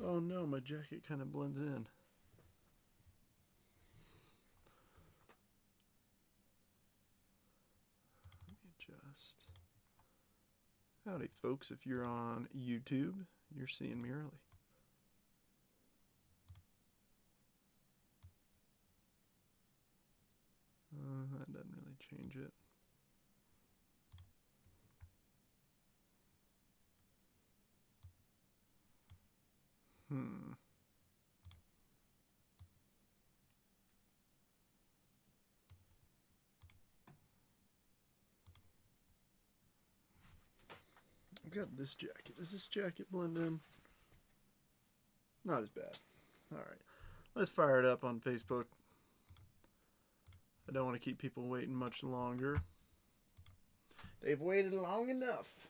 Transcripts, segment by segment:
Oh no, my jacket kind of blends in. Let me adjust. Howdy folks, if you're on YouTube, you're seeing me early. That doesn't really change it. I've got this jacket. Does this jacket blend in? Not as bad. Alright. Let's fire it up on Facebook. I don't want to keep people waiting much longer. They've waited long enough.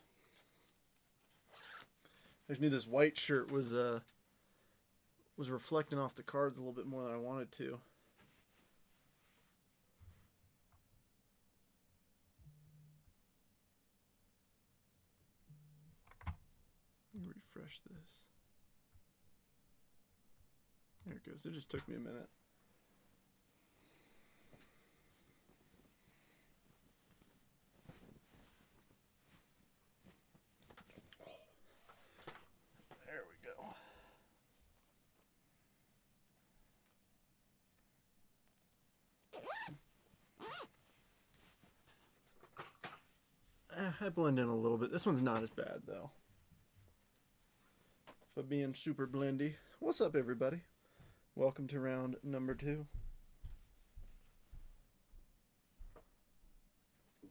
I just knew this white shirt was reflecting off the cards a little bit more than I wanted to. Let me refresh this. There it goes. It just took me a minute. There we go. I blend in a little bit. This one's not as bad though. For being super blendy. What's up, everybody? Welcome to round number 2.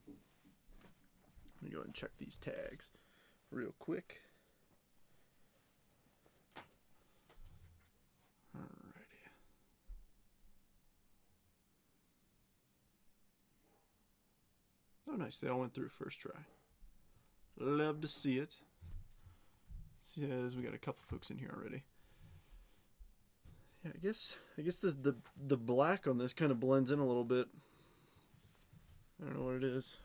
Let me go ahead and check these tags real quick. Alrighty. Oh, nice. They all went through first try. Love to see it. Says we got a couple folks in here already. Yeah, I guess the black on this kind of blends in a little bit. I don't know what it is.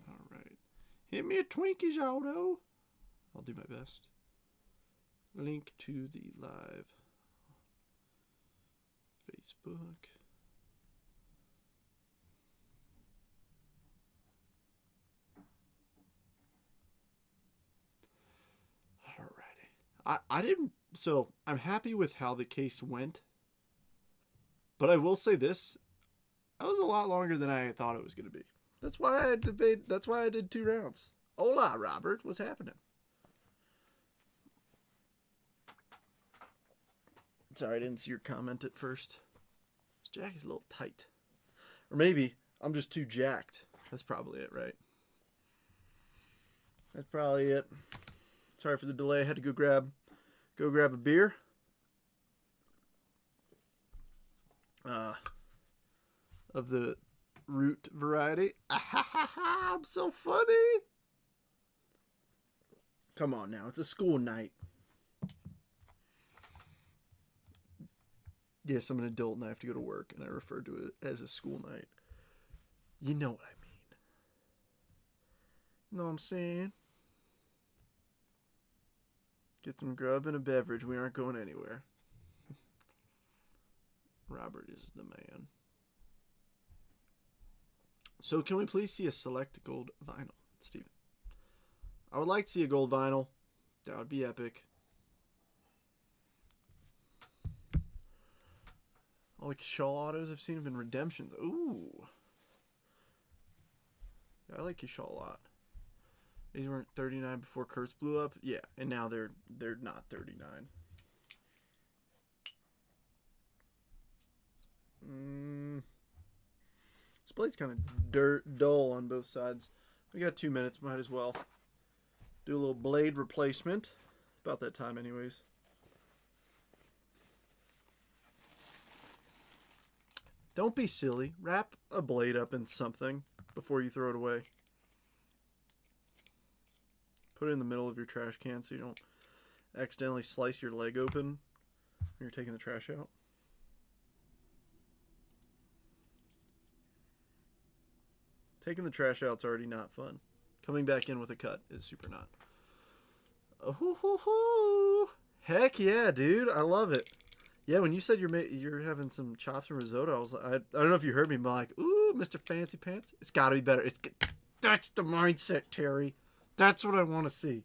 All right, hit me a Twinkies, Aldo. I'll do my best. Link to the live Facebook. I didn't, so I'm happy with how the case went, but I will say this, that was a lot longer than I thought it was going to be. That's why I did 2 rounds. Hola, Robert, what's happening? Sorry, I didn't see your comment at first. This jacket's a little tight. Or maybe I'm just too jacked. That's probably it, right? That's probably it. Sorry for the delay. I had to go grab a beer. Of the root variety. I'm so funny. Come on now. It's a school night. Yes, I'm an adult and I have to go to work, and I refer to it as a school night. You know what I mean. You know what I'm saying? Get some grub and a beverage. We aren't going anywhere. Robert is the man. So can we please see a select gold vinyl, Steven? I would like to see a gold vinyl. That would be epic. All the Kishal autos I've seen have been redemptions. Ooh. Yeah, I like Kishal a lot. These weren't 39 before Kurtz blew up. Yeah, and now they're not 39. This blade's kind of dull on both sides. We got 2 minutes. Might as well do a little blade replacement. It's about that time anyways. Don't be silly. Wrap a blade up in something before you throw it away. Put it in the middle of your trash can so you don't accidentally slice your leg open when you're taking the trash out. Taking the trash out's already not fun. Coming back in with a cut is super not. Oh, heck yeah, dude. I love it. Yeah, when you said you're having some chops and risotto, I was like, I don't know if you heard me, but I'm like, ooh, Mr. Fancy Pants. It's got to be better. That's the mindset, Terry. That's what I want to see.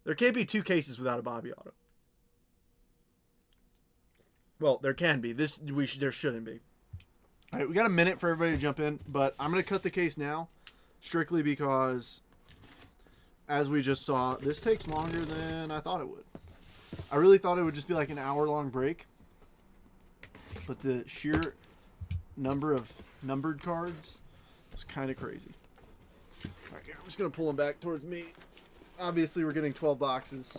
There can't be 2 cases without a Bobby Auto. Well, there can be. There shouldn't be. All right, we got a minute for everybody to jump in, but I'm going to cut the case now, strictly because, as we just saw, this takes longer than I thought it would. I really thought it would just be like an hour-long break, but the sheer number of numbered cards was kind of crazy. All right, here, I'm just going to pull them back towards me. Obviously, we're getting 12 boxes.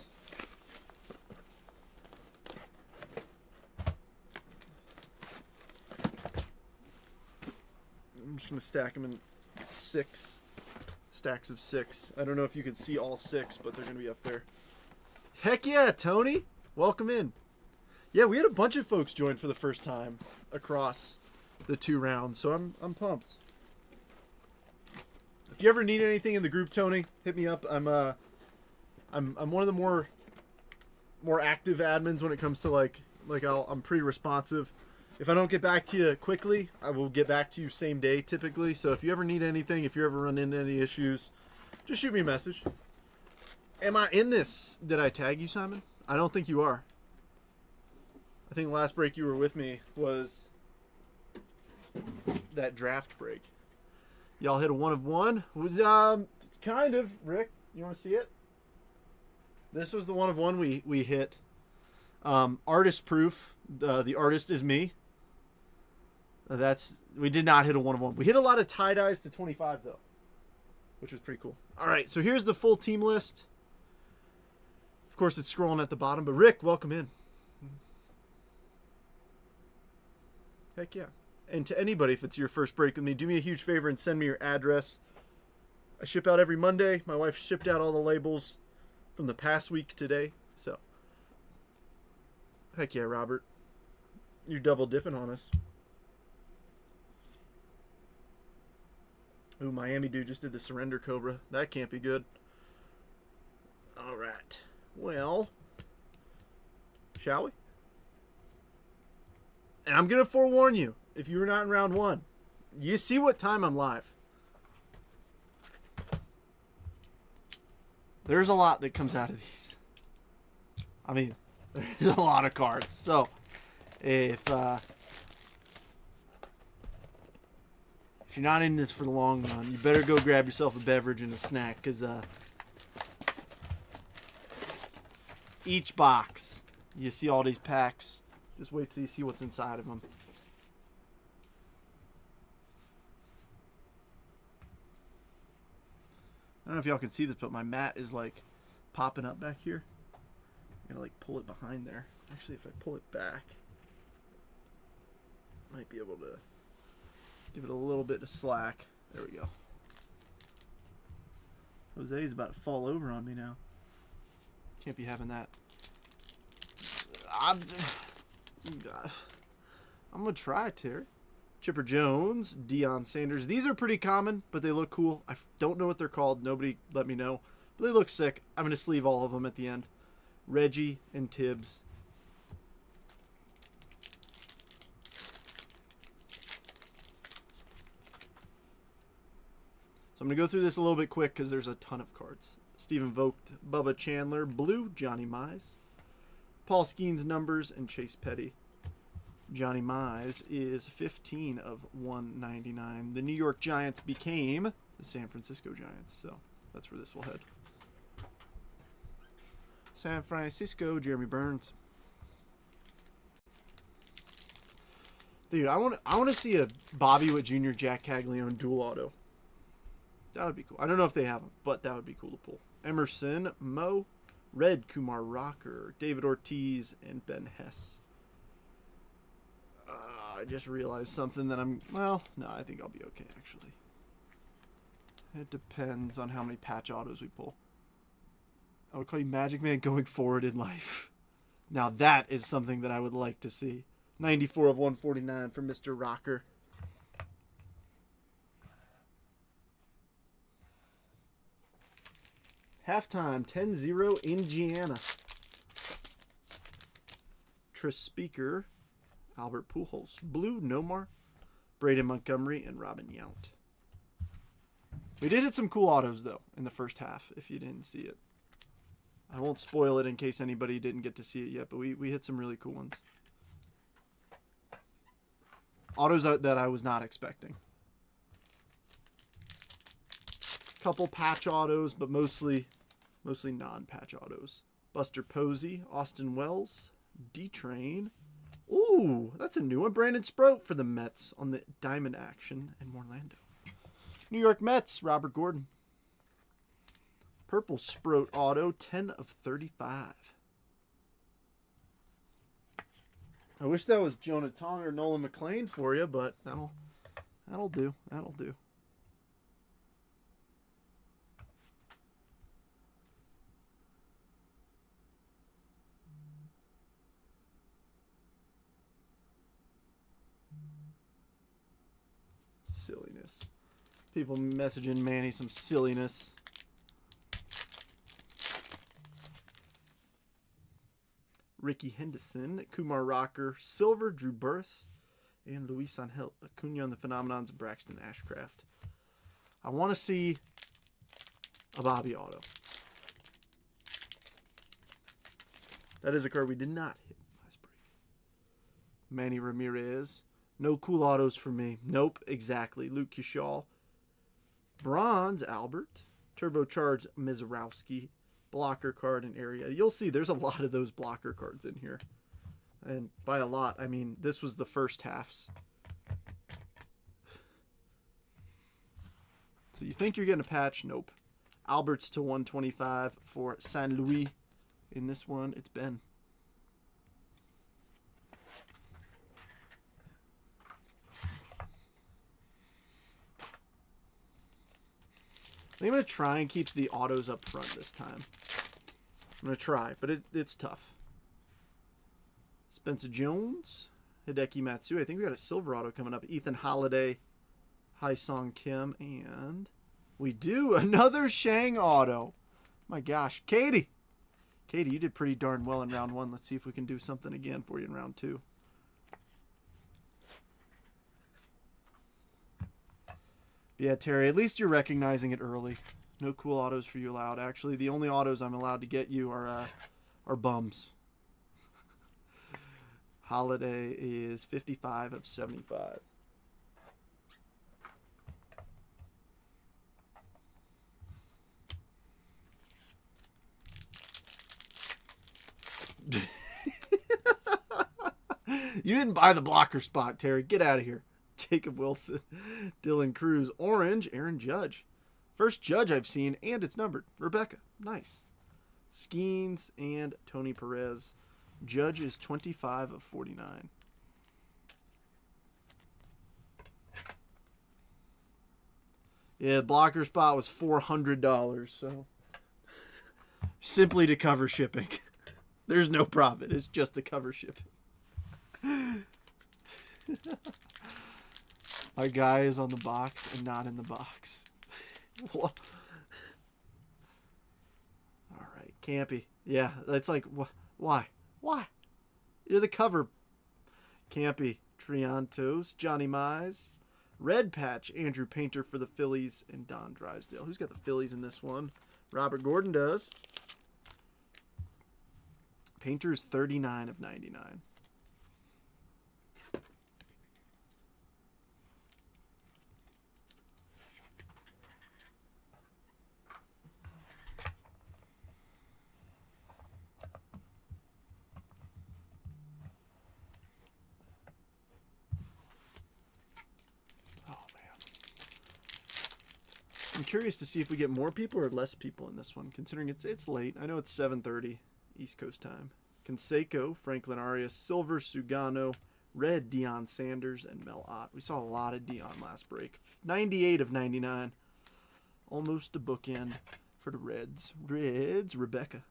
I'm just going to stack them in 6 stacks of 6. I don't know if you can see all 6, but they're going to be up there. Heck yeah, Tony. Welcome in. Yeah, we had a bunch of folks join for the first time across the 2 rounds, so I'm pumped. If you ever need anything in the group, Tony, hit me up. I'm one of the more active admins when it comes to I'm pretty responsive. If I don't get back to you quickly, I will get back to you same day typically. So if you ever need anything, if you ever run into any issues, just shoot me a message. Am I in this? Did I tag you, Simon? I don't think you are. I think last break you were with me was that draft break. Y'all hit a 1 of 1. Was kind of, Rick. You want to see it? This was the 1 of 1 we hit. Artist proof. The artist is me. We did not hit a 1 of 1. We hit a lot of tie-dyes to 25 though, which was pretty cool. All right, so here's the full team list. Of course, it's scrolling at the bottom, but Rick, welcome in. Heck yeah. And to anybody, if it's your first break with me, do me a huge favor and send me your address. I ship out every Monday. My wife shipped out all the labels from the past week today. So, heck yeah, Robert. You're double dipping on us. Ooh, Miami dude just did the Surrender Cobra. That can't be good. All right. Well, shall we? And I'm going to forewarn you, if you were not in round 1, you see what time I'm live. There's a lot that comes out of these. I mean, there's a lot of cards. So, if you're not in this for the long run, you better go grab yourself a beverage and a snack, because each box, you see all these packs. Just wait till you see what's inside of them. I don't know if y'all can see this, but my mat is like popping up back here. I'm gonna like pull it behind there. Actually, if I pull it back, I might be able to give it a little bit of slack. There we go. Jose's about to fall over on me now. Can't be having that. I'm gonna try, Terry. Chipper Jones, Deion Sanders. These are pretty common, but they look cool. I don't know what they're called. Nobody let me know. But they look sick. I'm gonna sleeve all of them at the end. Reggie and Tibbs. So I'm gonna go through this a little bit quick because there's a ton of cards. Stephen Vogt, Bubba Chandler, Blue, Johnny Mize, Paul Skeens numbers, and Chase Petty. Johnny Mize is 15 of 199. The New York Giants became the San Francisco Giants, so that's where this will head. San Francisco, Jeremy Burns. Dude, I want to see a Bobby Witt Jr. Jack Caglione dual auto. That would be cool. I don't know if they have them, but that would be cool to pull. Emerson, Mo, Red, Kumar Rocker, David Ortiz, and Ben Hess. I just realized something that no, I think I'll be okay, actually. It depends on how many patch autos we pull. I would call you Magic Man going forward in life. Now that is something that I would like to see. 94 of 149 for Mr. Rocker. Halftime, 10-0 Indiana. Tris Speaker, Albert Pujols. Blue, Nomar, Braden Montgomery, and Robin Yount. We did hit some cool autos, though, in the first half, if you didn't see it. I won't spoil it in case anybody didn't get to see it yet, but we hit some really cool ones. Autos that I was not expecting. Couple patch autos, but mostly non-patch autos. Buster Posey, Austin Wells, D-Train. Ooh, that's a new one. Brandon Sproat for the Mets on the Diamond Action and Orlando. New York Mets, Robert Gordon. Purple Sproat auto, 10 of 35. I wish that was Jonah Tong or Nolan McLean for you, but that'll do. That'll do. Silliness. People messaging Manny some silliness. Ricky Henderson, Kumar Rocker, Silver, Drew Burris, and Luis Angel Acuna on the Phenomenons of Braxton Ashcraft. I want to see a Bobby auto. That is a card we did not hit last break. Manny Ramirez. No cool autos for me. Nope, exactly. Luke Kershaw. Bronze, Albert. Turbocharged, Mizorowski. Blocker card and area. You'll see there's a lot of those blocker cards in here. And by a lot, I mean this was the first halves. So you think you're getting a patch? Nope. Albert's to 125 for San Luis. In this one, it's Ben. I'm going to try and keep the autos up front this time. I'm going to try, but it's tough. Spencer Jones, Hideki Matsui. I think we got a silver auto coming up. Ethan Holiday, Hai-Song Kim, and we do another Shang auto. My gosh. Katie, you did pretty darn well in round one. Let's see if we can do something again for you in round two. Yeah, Terry, at least you're recognizing it early. No cool autos for you allowed. Actually, the only autos I'm allowed to get you are bums. Holiday is 55 of 75. You didn't buy the blocker spot, Terry. Get out of here. Jacob Wilson, Dylan Cruz, Orange, Aaron Judge. First Judge I've seen, and it's numbered. Rebecca, nice. Skeens and Tony Perez. Judge is 25 of 49. Yeah, the blocker spot was $400, so simply to cover shipping. There's no profit. It's just to cover shipping. Our guy is on the box and not in the box. All right, Campy. Yeah, that's like, why? Why? You're the cover. Campy, Triantos, Johnny Mize, Red Patch, Andrew Painter for the Phillies, and Don Drysdale. Who's got the Phillies in this one? Robert Gordon does. Painter's 39 of 99. I'm curious to see if we get more people or less people in this one, considering it's late. I know it's 7:30 East Coast time. Canseco, Franklin Arias, Silver, Sugano, Red, Deion Sanders, and Mel Ott. We saw a lot of Deion last break. 98 of 99. Almost a bookend for the Reds. Reds, Rebecca.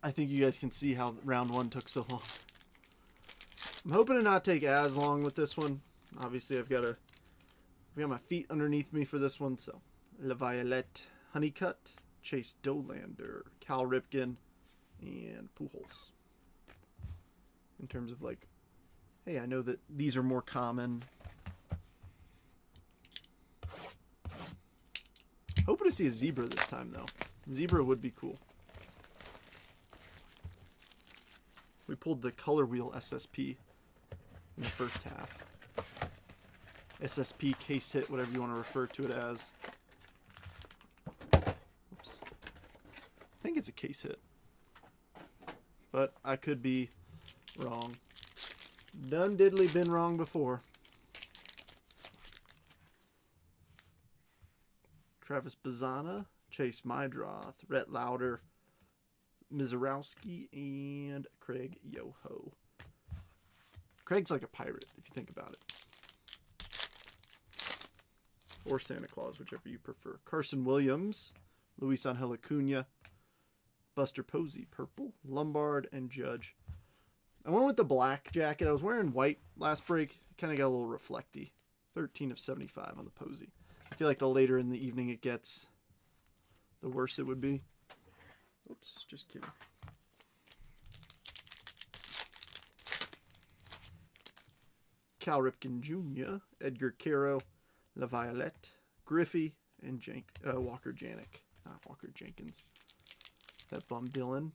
I think you guys can see how round one took so long. I'm hoping to not take as long with this one. Obviously, I've got my feet underneath me for this one. So, LaViolette, Honeycutt, Chase Dollander, Cal Ripken, and Pujols. In terms of like, hey, I know that these are more common. Hoping to see a zebra this time, though. Zebra would be cool. We pulled the Color Wheel SSP in the first half. SSP, case hit, whatever you want to refer to it as. Oops. I think it's a case hit. But I could be wrong. Done diddly been wrong before. Travis Bazzana, Chase Mydroth, Rhett Lauder, Mizorowski, and Craig Yoho. Craig's like a pirate, if you think about it. Or Santa Claus, whichever you prefer. Carson Williams, Luis Angel Acuna, Buster Posey, purple, Lombard, and Judge. I went with the black jacket. I was wearing white last break. Kind of got a little reflecty. 13 of 75 on the Posey. I feel like the later in the evening it gets, the worse it would be. Oops, just kidding. Cal Ripken Jr., Edgar Caro, LaViolette, Griffey, and Walker Janik. Not Walker Jenkins. That bum Dylan.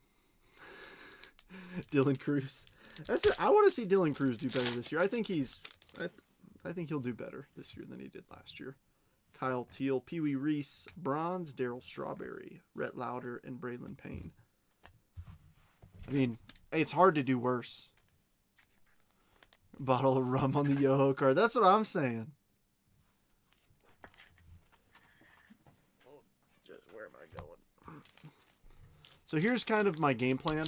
Dylan Cruz. I want to see Dylan Cruz do better this year. I think he'll do better this year than he did last year. Kyle Teal, Pee Wee Reese, Bronze, Darryl Strawberry, Rhett Lauder, and Braylon Payne. I mean, it's hard to do worse. Bottle of rum on the Yoho card. That's what I'm saying. Just where am I going? So here's kind of my game plan.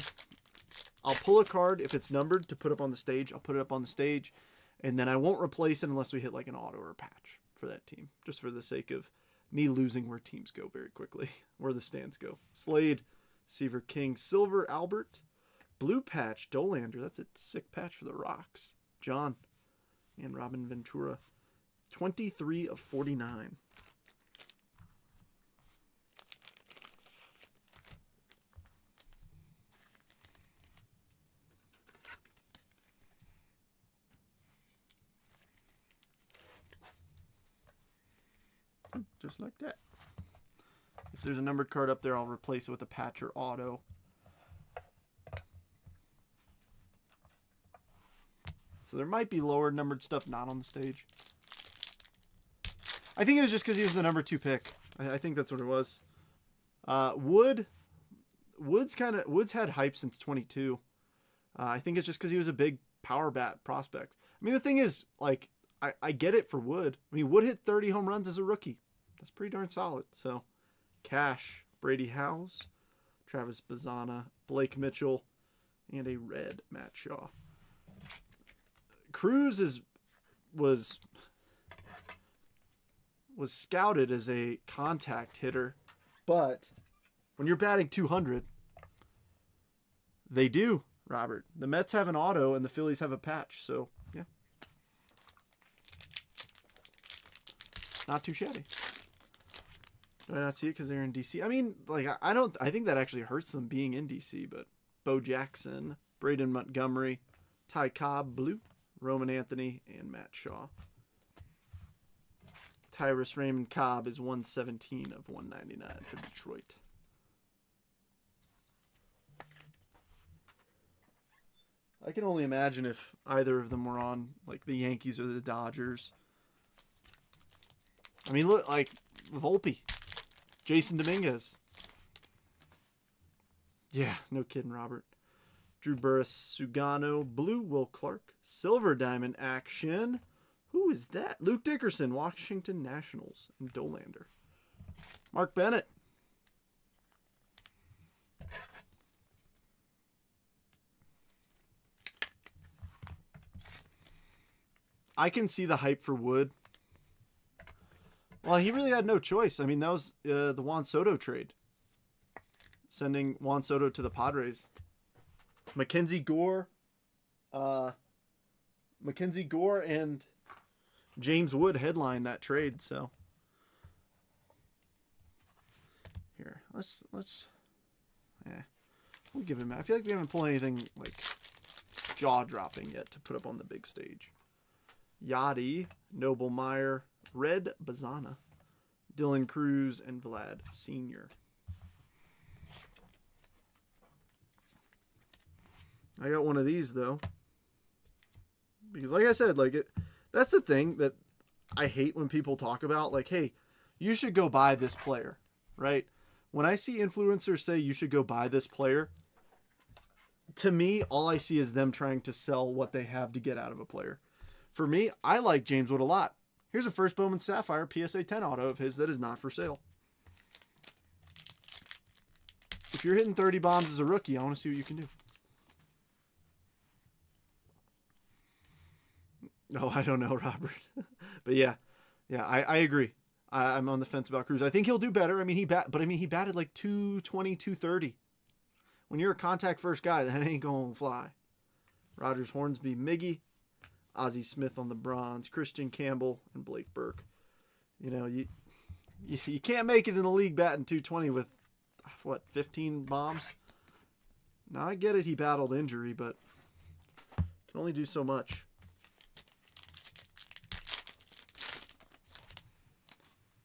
I'll pull a card if it's numbered to put up on the stage. I'll put it up on the stage, and then I won't replace it unless we hit like an auto or a patch for that team, just for the sake of me losing where teams go very quickly, where the stands go. Slade, Seaver King, Silver, Albert, blue patch, Dollander. That's a sick patch for the Rocks. John, and Robin Ventura. 23 of 49. Just like that. If there's a numbered card up there, I'll replace it with a patch or auto. So there might be lower numbered stuff not on the stage. I think it was just because he was the number 2 pick. I think that's what it was. Woods had hype since 22. I think it's just because he was a big power bat prospect. I mean, the thing is, like, I get it for Wood. I mean, Wood hit 30 home runs as a rookie. That's pretty darn solid. So, Cash, Brady Howes, Travis Bazzana, Blake Mitchell, and a red Matt Shaw. Cruz was scouted as a contact hitter, but when you're batting 200, they do, Robert. The Mets have an auto and the Phillies have a patch, so yeah. Not too shabby. Do I not see it because they're in DC? I mean, like, I think that actually hurts them being in DC, but Bo Jackson, Braden Montgomery, Ty Cobb, blue, Roman Anthony, and Matt Shaw. Tyrus Raymond Cobb is 117 of 199 for Detroit. I can only imagine if either of them were on, like, the Yankees or the Dodgers. I mean, look, like, Volpe, Jason Dominguez. Yeah, no kidding, Robert. Drew Burris, Sugano, blue, Will Clark, silver diamond action. Who is that? Luke Dickerson, Washington Nationals, and Dollander. Mark Bennett. I can see the hype for Wood. Well, he really had no choice. I mean, that was the Juan Soto trade. Sending Juan Soto to the Padres. Mackenzie Gore, Mackenzie Gore and James Wood headlined that trade, so here, we'll give him. I feel like we haven't pulled anything like jaw-dropping yet to put up on the big stage. Yachty, Noble Meyer, Red Bazana, Dylan Cruz, and Vlad Sr. I got one of these though, because like I said, that's the thing that I hate when people talk about, like, hey, you should go buy this player, right? When I see influencers say you should go buy this player, to me, all I see is them trying to sell what they have to get out of a player. For me, I like James Wood a lot. Here's a First Bowman Sapphire PSA 10 auto of his that is not for sale. If you're hitting 30 bombs as a rookie, I want to see what you can do. No, I don't know, Robert. But yeah, I agree. I'm on the fence about Cruz. I think he'll do better. I mean, he batted like 220, 230. When you're a contact first guy, that ain't going to fly. Rogers Hornsby, Miggy, Ozzie Smith on the bronze, Christian Campbell, and Blake Burke. You know, you can't make it in the league batting 220 with, 15 bombs? Now, I get it, he battled injury, but can only do so much.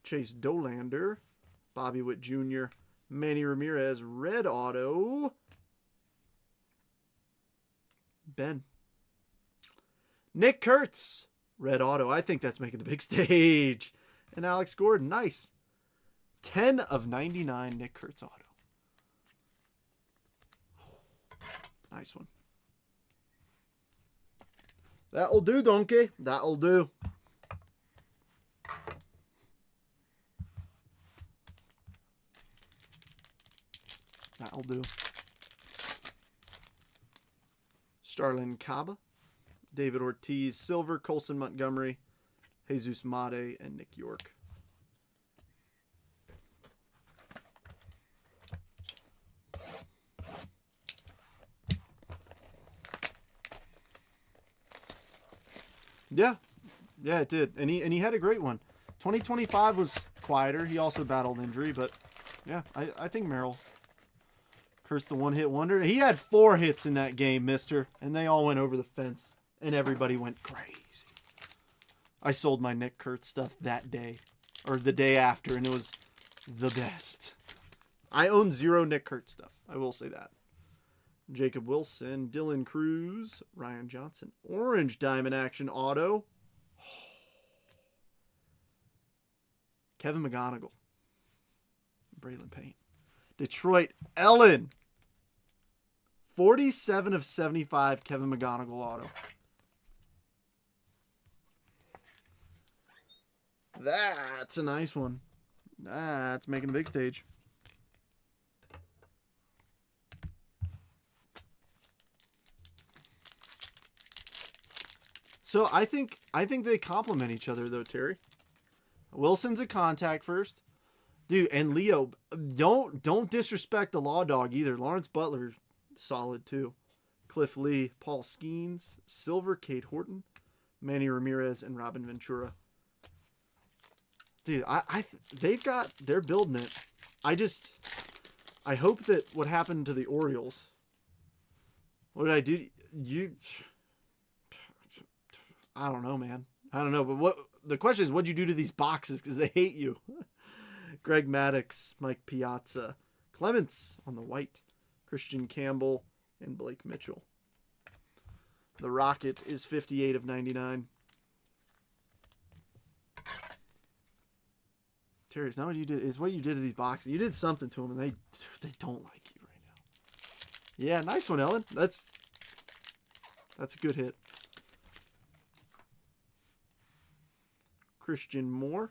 Chase Dolander, Bobby Witt Jr., Manny Ramirez, red auto. Ben. Nick Kurtz, red auto. I think that's making the big stage. And Alex Gordon, nice. 10 of 99 Nick Kurtz auto. Nice one. That'll do, donkey. That'll do. That'll do. Starlin Caba, David Ortiz, Silver, Colson Montgomery, Jesus Mate, and Nick York. Yeah, it did. And he had a great one. 2025 was quieter. He also battled injury, but yeah, I think Merrill Kurtz, the one-hit wonder. He had 4 hits in that game, mister. And they all went over the fence. And everybody went crazy. I sold my Nick Kurtz stuff that day. Or the day after. And it was the best. I own 0 Nick Kurtz stuff. I will say that. Jacob Wilson. Dylan Cruz. Ryan Johnson. Orange Diamond Action Auto. Kevin McGonigal. Braylon Payne. Detroit Ellen. 47 of 75 Kevin McGonigal auto. That's a nice one. That's making the big stage. So I think they complement each other though, Terry. Wilson's a contact first. Dude, and Leo, don't disrespect the Law Dog either. Lawrence Butler, solid too. Cliff Lee, Paul Skeens, Silver, Kate Horton, Manny Ramirez, and Robin Ventura. Dude, they're building it. I hope that what happened to the Orioles. What did I do? I don't know, man. I don't know, but the question is, what'd you do to these boxes? Because they hate you. Greg Maddux, Mike Piazza, Clements on the white, Christian Campbell, and Blake Mitchell. The Rocket is 58 of 99. Terry, it's not what you did. It's what you did to these boxes. You did something to them, and they don't like you right now. Yeah, nice one, Ellen. That's a good hit. Christian Moore.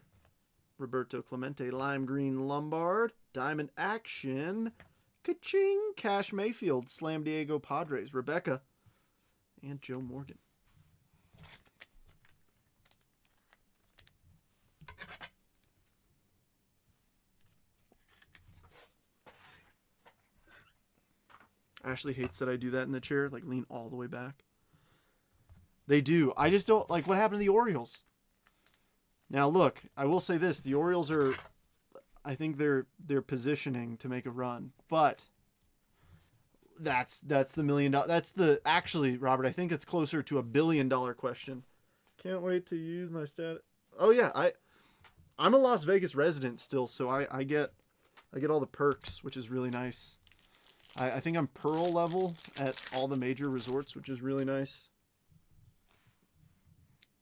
Roberto Clemente, Lime Green Lombard, Diamond Action, Ka-ching, Cash Mayfield, Slam Diego Padres, Rebecca, and Joe Morgan. Ashley hates that I do that in the chair, like lean all the way back. They do. I just don't like what happened to the Orioles. Now look, I will say this: the Orioles are, I think they're positioning to make a run, but that's the $1 million. That's the actually, Robert. I think it's closer to $1 billion question. Can't wait to use my stat. Oh yeah, I'm a Las Vegas resident still, so I get all the perks, which is really nice. I think I'm Pearl level at all the major resorts, which is really nice.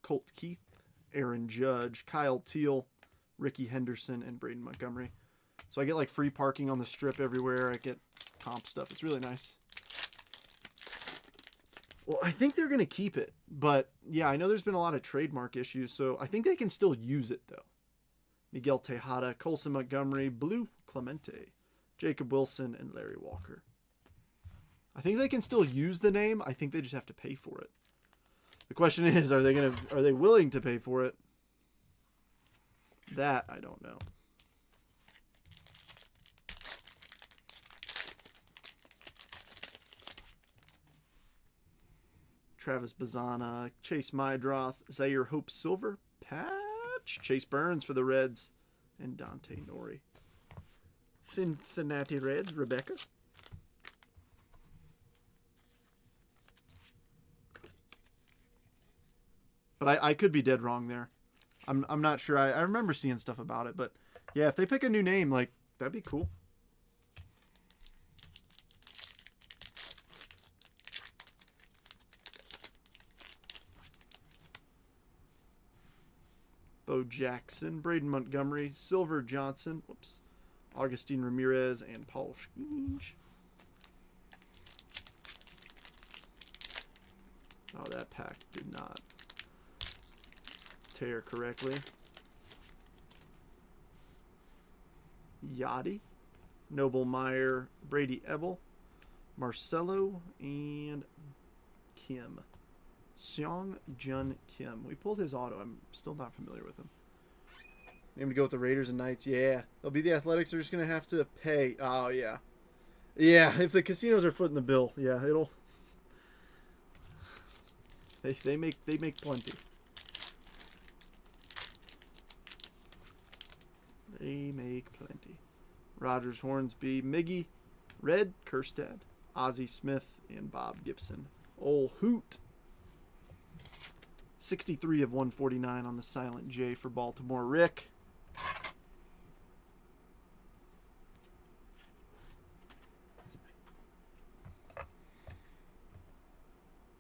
Colt Keith, Aaron Judge, Kyle Teal, Ricky Henderson, and Braden Montgomery. So I get like free parking on the strip everywhere. I get comp stuff. It's really nice. Well, I think they're going to keep it. But yeah, I know there's been a lot of trademark issues, so I think they can still use it though. Miguel Tejada, Colson Montgomery, Blue Clemente, Jacob Wilson, and Larry Walker. I think they can still use the name. I think they just have to pay for it. The question is, are they willing to pay for it? That I don't know. Travis Bazzana, Chase Mydroth, Zaire Hope Silver, Patch, Chase Burns for the Reds, and Dante Nori. Cincinnati Reds, Rebecca. But I could be dead wrong there. I'm not sure. I remember seeing stuff about it, but yeah, if they pick a new name, like, that'd be cool. Bo Jackson, Braden Montgomery, Silver Johnson, whoops, Augustine Ramirez, and Paul Scoonge. Oh, that pack did not tear correctly. Yachty, Noble Meyer, Brady Ebel, Marcelo, and Kim. Seong Jun Kim. We pulled his auto. I'm still not familiar with him. Name to go with the Raiders and Knights. Yeah. They'll be the Athletics. They're just going to have to pay. Oh, yeah. Yeah, if the casinos are footing the bill, yeah, it'll... They make plenty. They make plenty. Rogers, Hornsby, Miggy, Red, Kerstad, Ozzie Smith, and Bob Gibson. Ol' Hoot. 63 of 149 on the Silent J for Baltimore. Rick.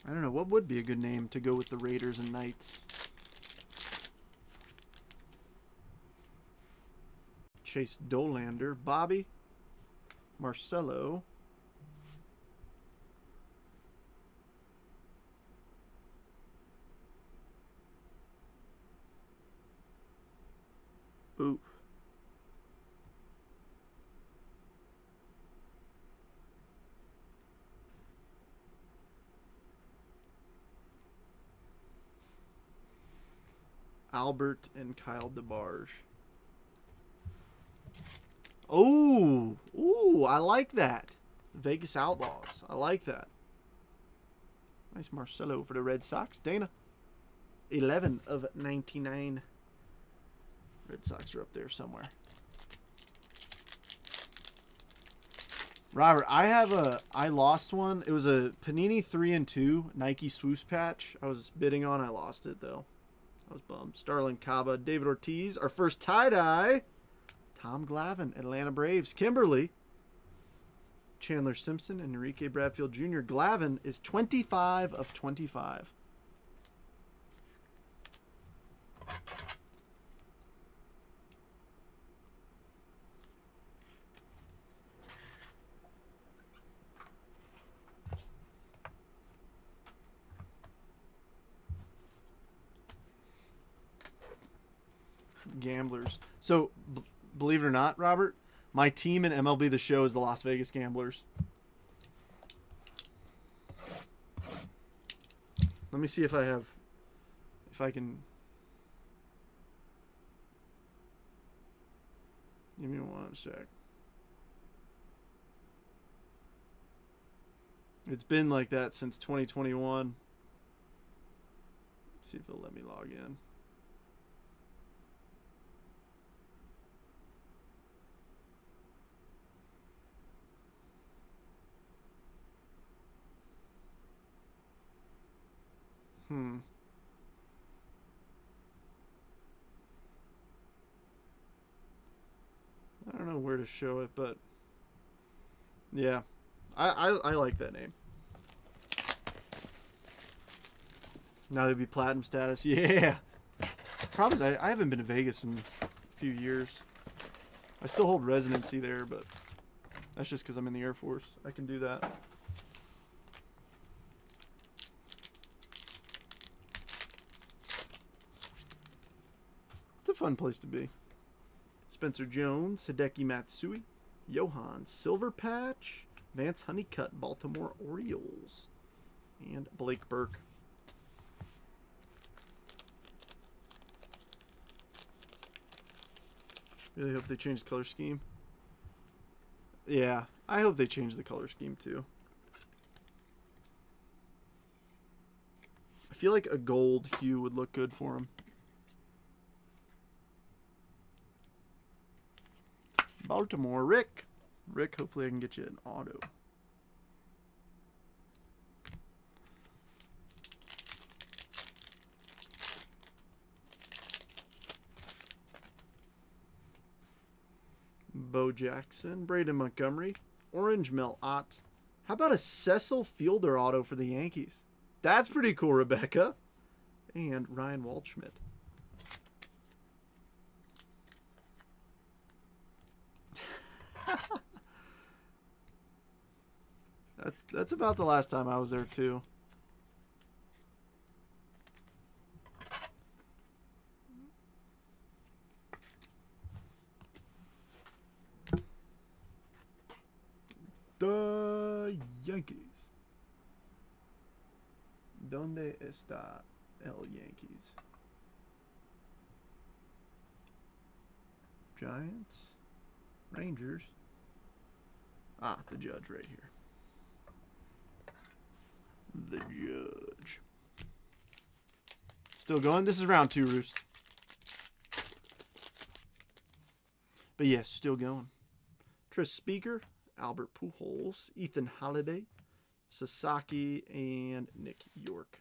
I don't know. What would be a good name to go with the Raiders and Knights? Chase Dolander. Bobby. Marcelo. Ooh. Albert and Kyle DeBarge. Oh, ooh, I like that. Vegas Outlaws. I like that. Nice Marcelo for the Red Sox. Dana. 11 of 99. Red Sox are up there somewhere. Robert, I lost one. It was a Panini 3-2 Nike swoosh patch. I was bidding on. I lost it though. I was bummed. Starlin Caba, David Ortiz, our first tie-dye. Tom Glavine, Atlanta Braves. Kimberly, Chandler Simpson, and Enrique Bradfield Jr. Glavine is 25 of 25. Gamblers. So, believe it or not, Robert, my team in MLB The Show is the Las Vegas Gamblers. Let me see if I can. Give me one sec. It's been like that since 2021. see if it'll let me log in. I don't know where to show it, but yeah, I like that name. Now it'd be platinum status. Yeah. Problem is, I haven't been to Vegas in a few years. I still hold residency there, but that's just because I'm in the Air Force. I can do that. It's a fun place to be. Spencer Jones, Hideki Matsui, Johan Silver Patch, Vance Honeycutt, Baltimore Orioles, and Blake Burke. Really hope they change the color scheme. Yeah, I hope they change the color scheme too. I feel like a gold hue would look good for him. Baltimore, Rick. Rick, hopefully I can get you an auto. Bo Jackson, Braden Montgomery, Orange Mel Ott. How about a Cecil Fielder auto for the Yankees? That's pretty cool, Rebecca. And Ryan Waldschmidt. That's about the last time I was there too. The Yankees. ¿Dónde está el Yankees? Giants. Rangers. Ah, the Judge right here. The Judge. Still going? This is round 2, Roost. But yes, still going. Tris Speaker, Albert Pujols, Ethan Holiday, Sasaki, and Nick York.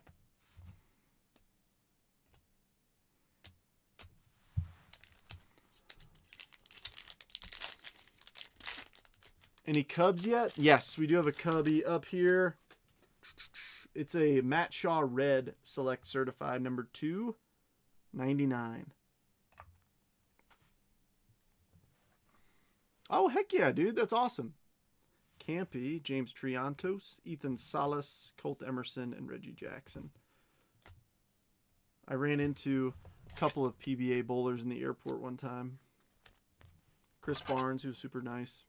Any Cubs yet? Yes, we do have a Cubby up here. It's a Matt Shaw Red Select Certified number 299. Oh, heck yeah, dude. That's awesome. Campy, James Triantos, Ethan Salas, Colt Emerson, and Reggie Jackson. I ran into a couple of PBA bowlers in the airport one time. Chris Barnes, who's super nice.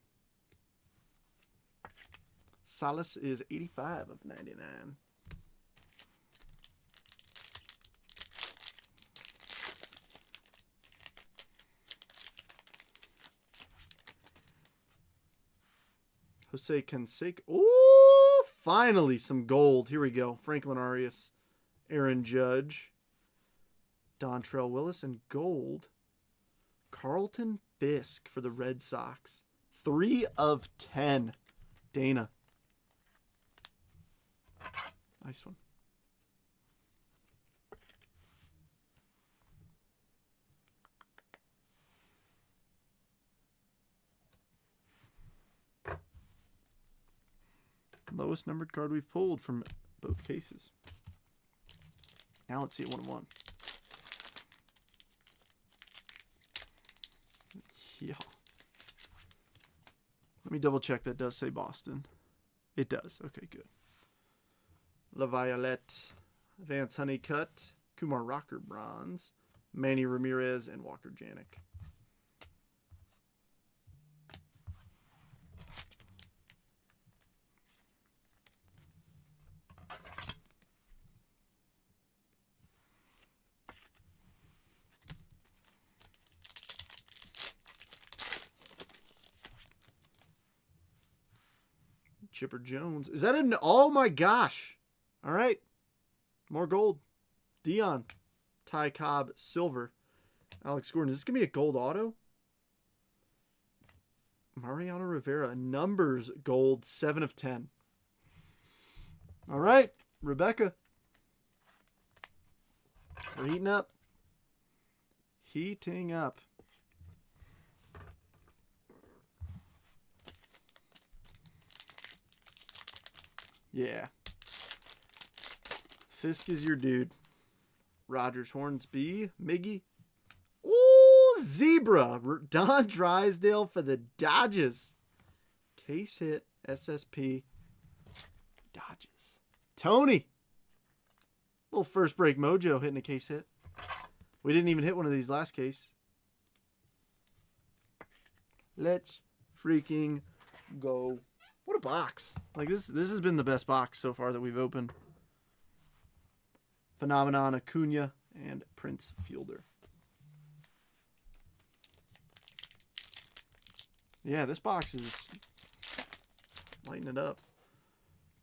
Salas is 85 of 99. Jose Canseco. Oh, finally some gold. Here we go. Franklin Arias, Aaron Judge, Dontrell Willis, and gold. Carlton Fisk for the Red Sox. 3 of 10. Dana. Nice one. Lowest numbered card we've pulled from both cases. Now let's see it 1-1. Yeah. Let me double check that does say Boston. It does. Okay, good. La Violette, Vance Honeycutt, Kumar Rocker Bronze, Manny Ramirez, and Walker Janik. Chipper Jones. Is that an... Oh my gosh. All right. More gold. Dion, Ty Cobb, silver. Alex Gordon. Is this going to be a gold auto? Mariano Rivera, numbers gold, 7 of 10. All right, Rebecca. We're heating up. Heating up. Yeah. Fisk is your dude. Rogers, Hornsby, Miggy. Ooh, Zebra. Don Drysdale for the Dodgers. Case hit, SSP. Dodgers. Tony. Little first break mojo hitting a case hit. We didn't even hit one of these last case. Let's freaking go. What a box. Like this has been the best box so far that we've opened. Phenomenon, Acuna, and Prince Fielder. Yeah, this box is lighting it up.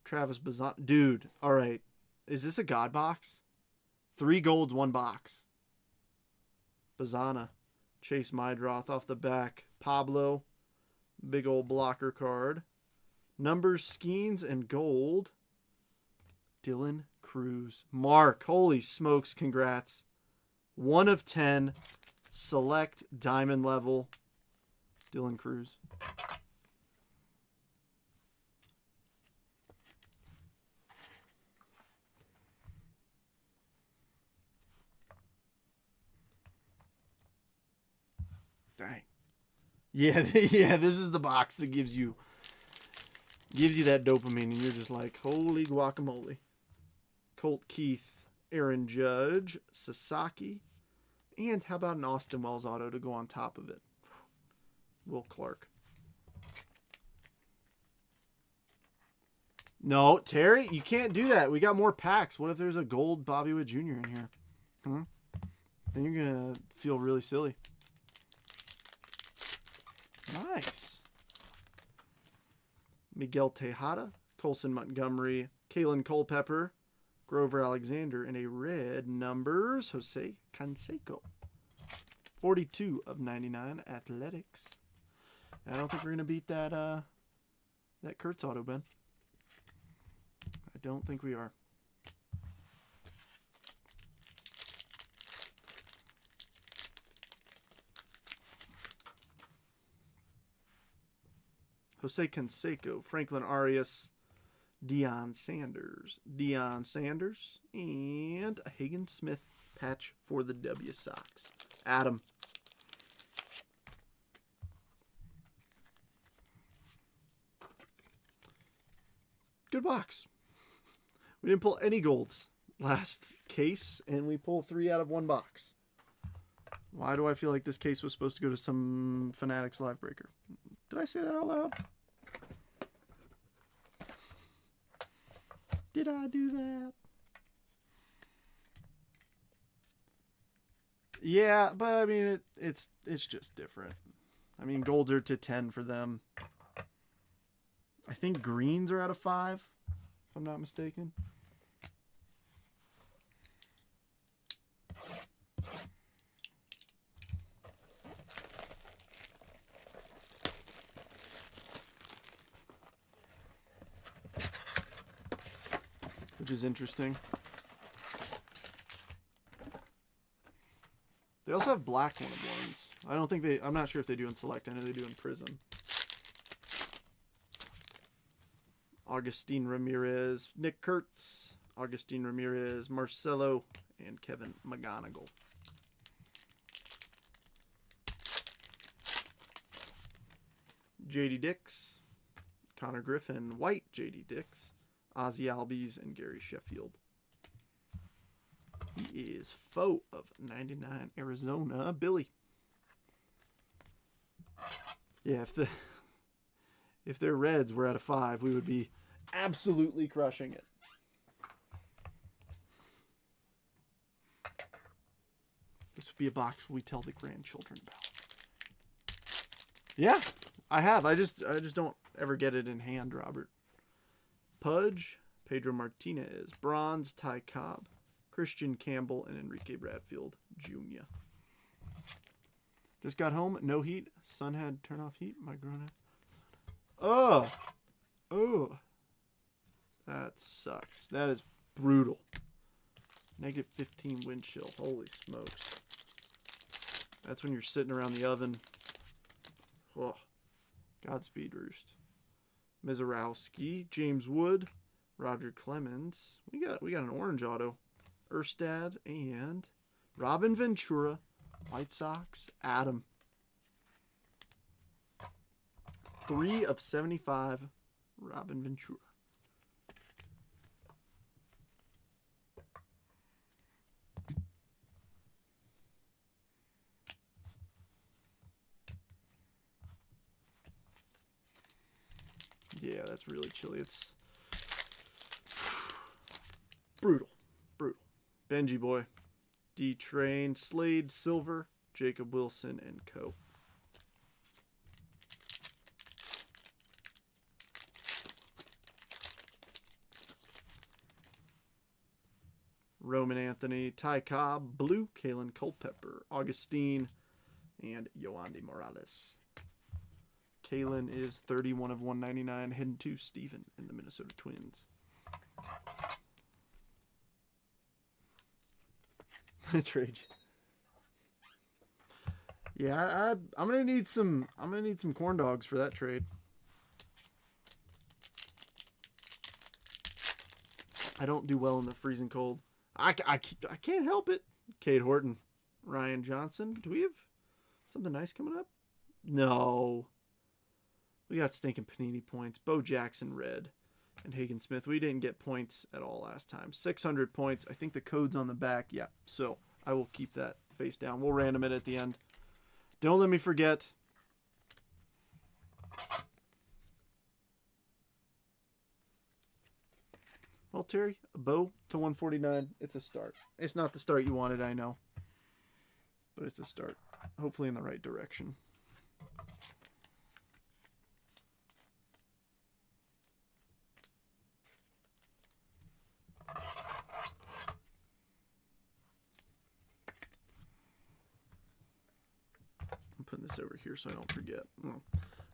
Travis Bazan. Dude, all right. Is this a God box? 3 golds, 1 box. Bazana. Chase Mydroth off the back. Pablo. Big old blocker card. Numbers, Skeens, and gold. Dylan Cruz. Mark. Holy smokes. Congrats. 1 of 10. Select diamond level. Dylan Cruz. Dang. Yeah, yeah, this is the box that gives you that dopamine, and you're just like, holy guacamole. Colt Keith, Aaron Judge, Sasaki, and how about an Austin Wells auto to go on top of it? Will Clark. No, Terry, you can't do that. We got more packs. What if there's a gold Bobby Witt Jr. in here? Then you're going to feel really silly. Nice. Miguel Tejada, Colson Montgomery, Kalen Culpepper, Grover Alexander, and a red numbers, Jose Canseco. 42 of 99 Athletics. I don't think we're going to beat that Kurtz auto, Ben. I don't think we are. Jose Canseco, Franklin Arias, Deion Sanders, and a Hagen Smith patch for the W Sox. Adam. Good box. We didn't pull any golds last case, and we pulled 3 out of 1 box. Why do I feel like this case was supposed to go to some Fanatics Live Breaker? Did I say that out loud? Did I do that? Yeah, but I mean it's just different. I mean, golds are to 10 for them. I think greens are out of 5, if I'm not mistaken. Which is interesting. They also have black 1-of-1s. I don't think I'm not sure if they do in Select. I know they do in Prism. Augustine Ramirez, Nick Kurtz, Augustine Ramirez, Marcelo, and Kevin McGonigal. JD Dix, Connor Griffin, White JD Dix, Ozzy Albies, and Gary Sheffield. He is foe of 99 Arizona, Billy. Yeah, if their Reds were out of 5, we would be absolutely crushing it. This would be a box we tell the grandchildren about. Yeah, I have. I just don't ever get it in hand, Robert. Pudge, Pedro Martinez, Bronze, Ty Cobb, Christian Campbell, and Enrique Bradfield Jr. Just got home. No heat. Sun had turn off heat. My grown. Oh. Oh. That sucks. That is brutal. Negative 15 wind chill. Holy smokes. That's when you're sitting around the oven. Oh. Godspeed, Roost. Mizarowski, James Wood, Roger Clemens. We got an orange auto. Erstad and Robin Ventura. White Sox, Adam. 3 of 75, Robin Ventura. Yeah, that's really chilly. It's brutal. Brutal. Benji boy. D-Train, Slade, Silver, Jacob Wilson, and Co. Roman Anthony, Ty Cobb, Blue, Kalen Culpepper, Augustine, and Yoandy Morales. Kalen is 31 of 199, heading to Steven in the Minnesota Twins. Trade you. Yeah, I'm gonna need some corn dogs for that trade. I don't do well in the freezing cold. I can't help it. Cade Horton, Ryan Johnson. Do we have something nice coming up? No. We got stinking Panini points. Bo Jackson red and Hagen Smith. We didn't get points at all last time. 600 points. I think the code's on the back. Yeah, so I will keep that face down. We'll random it at the end. Don't let me forget. Well, Terry, a bow to 149. It's a start. It's not the start you wanted, I know. But it's a start. Hopefully in the right direction. I'm putting this over here so I don't forget.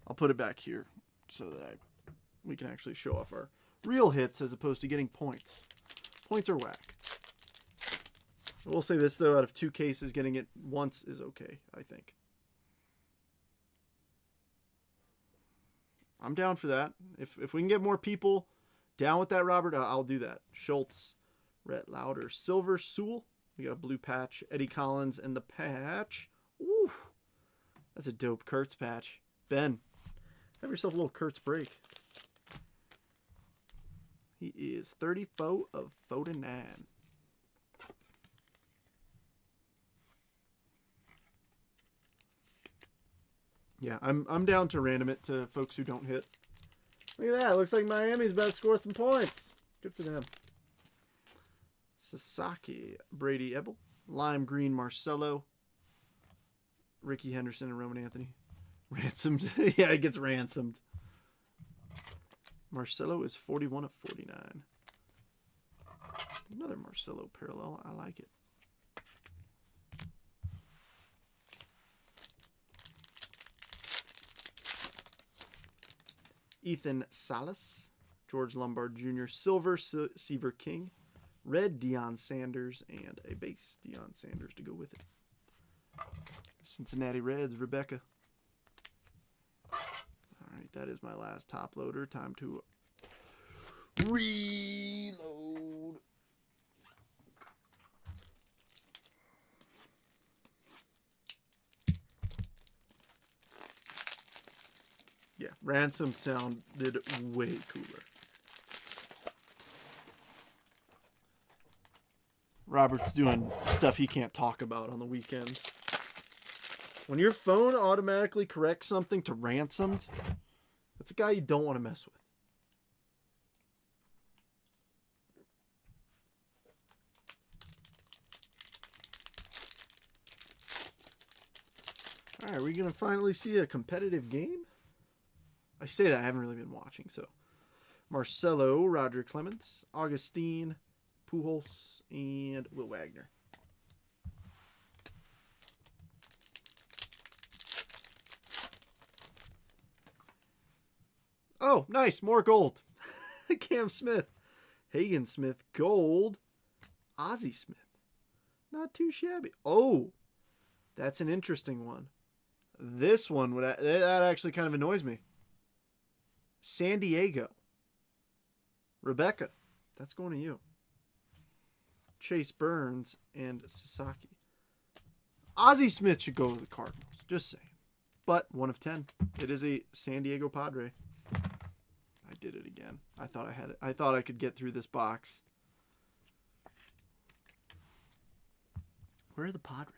I'll put it back here so that we can actually show off our real hits as opposed to getting points. Points are whack. I will say this, though, out of 2 cases, getting it once is okay, I think. I'm down for that. If we can get more people down with that, Robert, I'll do that. Schultz, Rhett Lauder, Silver, Sewell. We got a blue patch. Eddie Collins and the patch. Ooh, that's a dope Kurtz patch. Ben, have yourself a little Kurtz break. He is 34 of 49. Yeah, I'm down to random it to folks who don't hit. Look at that. Looks like Miami's about to score some points. Good for them. Sasaki, Brady Ebel, Lime Green, Marcelo, Ricky Henderson, and Roman Anthony. Ransomed. Yeah, it gets ransomed. Marcelo is 41 of 49. Another Marcelo parallel. I like it. Ethan Salas, George Lombard Jr., Silver, Seaver King, Red, Deion Sanders, and a base Deion Sanders to go with it. Cincinnati Reds, Rebecca. All right, that is my last top loader. Time to reload. Yeah, Ransom sounded way cooler. Robert's doing stuff he can't talk about on the weekends. When your phone automatically corrects something to ransomed, that's a guy you don't want to mess with. All right, are we going to finally see a competitive game? I say that, I haven't really been watching, so. Marcelo, Roger Clemens, Augustine, Pujols, and Will Wagner. Oh, nice. More gold. Cam Smith. Hagen Smith. Gold. Ozzie Smith. Not too shabby. Oh, that's an interesting one. This one, that actually kind of annoys me. San Diego. Rebecca. That's going to you. Chase Burns and Sasaki. Ozzie Smith should go to the Cardinals. Just saying. But 1 of 10. It is a San Diego Padre. I did it again. I thought I had it. I thought I could get through this box. Where are the Padres?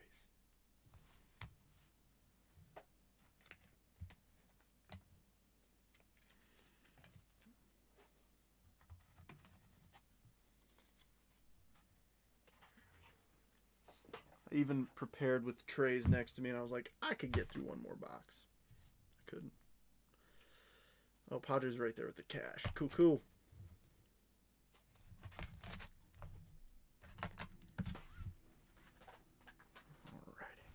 I even prepared with trays next to me, and I was like, I could get through one more box. I couldn't. Oh, Padres right there with the cash. Cool, cool. Alrighty.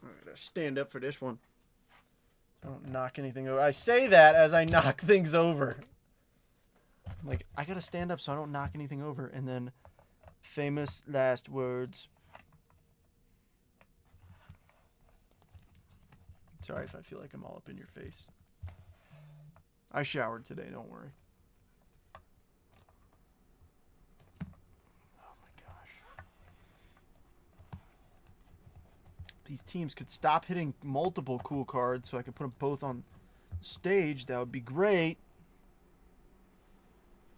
I gotta stand up for this one. I don't knock anything over. I say that as I knock things over. Like, I gotta stand up so I don't knock anything over. And then, famous last words. Sorry if I feel like I'm all up in your face. I showered today, don't worry. Oh my gosh. These teams could stop hitting multiple cool cards so I could put them both on stage. That would be great.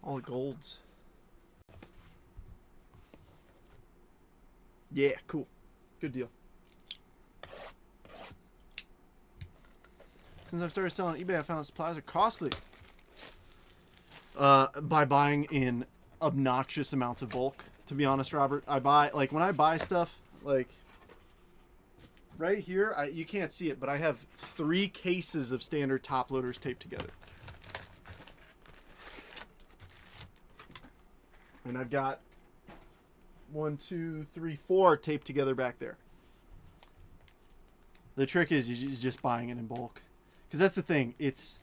All the golds. Yeah, cool. Good deal. Since I've started selling on eBay, I found that supplies are costly. By buying in obnoxious amounts of bulk. To be honest, Robert, I buy, like, when I buy stuff, like, right here, you can't see it, but I have 3 cases of standard top loaders taped together. And I've got 1, 2, 3, 4 taped together back there. The trick is just buying it in bulk. Because that's the thing. It's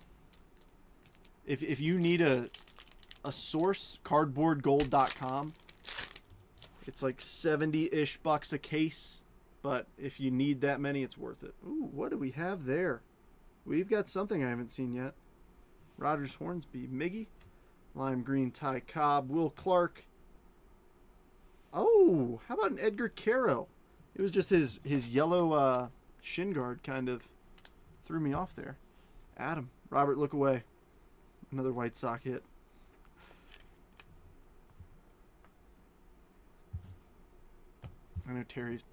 if you need a source, cardboardgold.com, it's like 70-ish bucks a case. But if you need that many, it's worth it. Ooh, what do we have there? We've got something I haven't seen yet. Rogers Hornsby, Miggy. Lime Green, Ty Cobb, Will Clark. Oh, how about an Edgar Caro? It was just his yellow shin guard kind of threw me off there. Adam, Robert, look away. Another White Sox hit. I know Terry's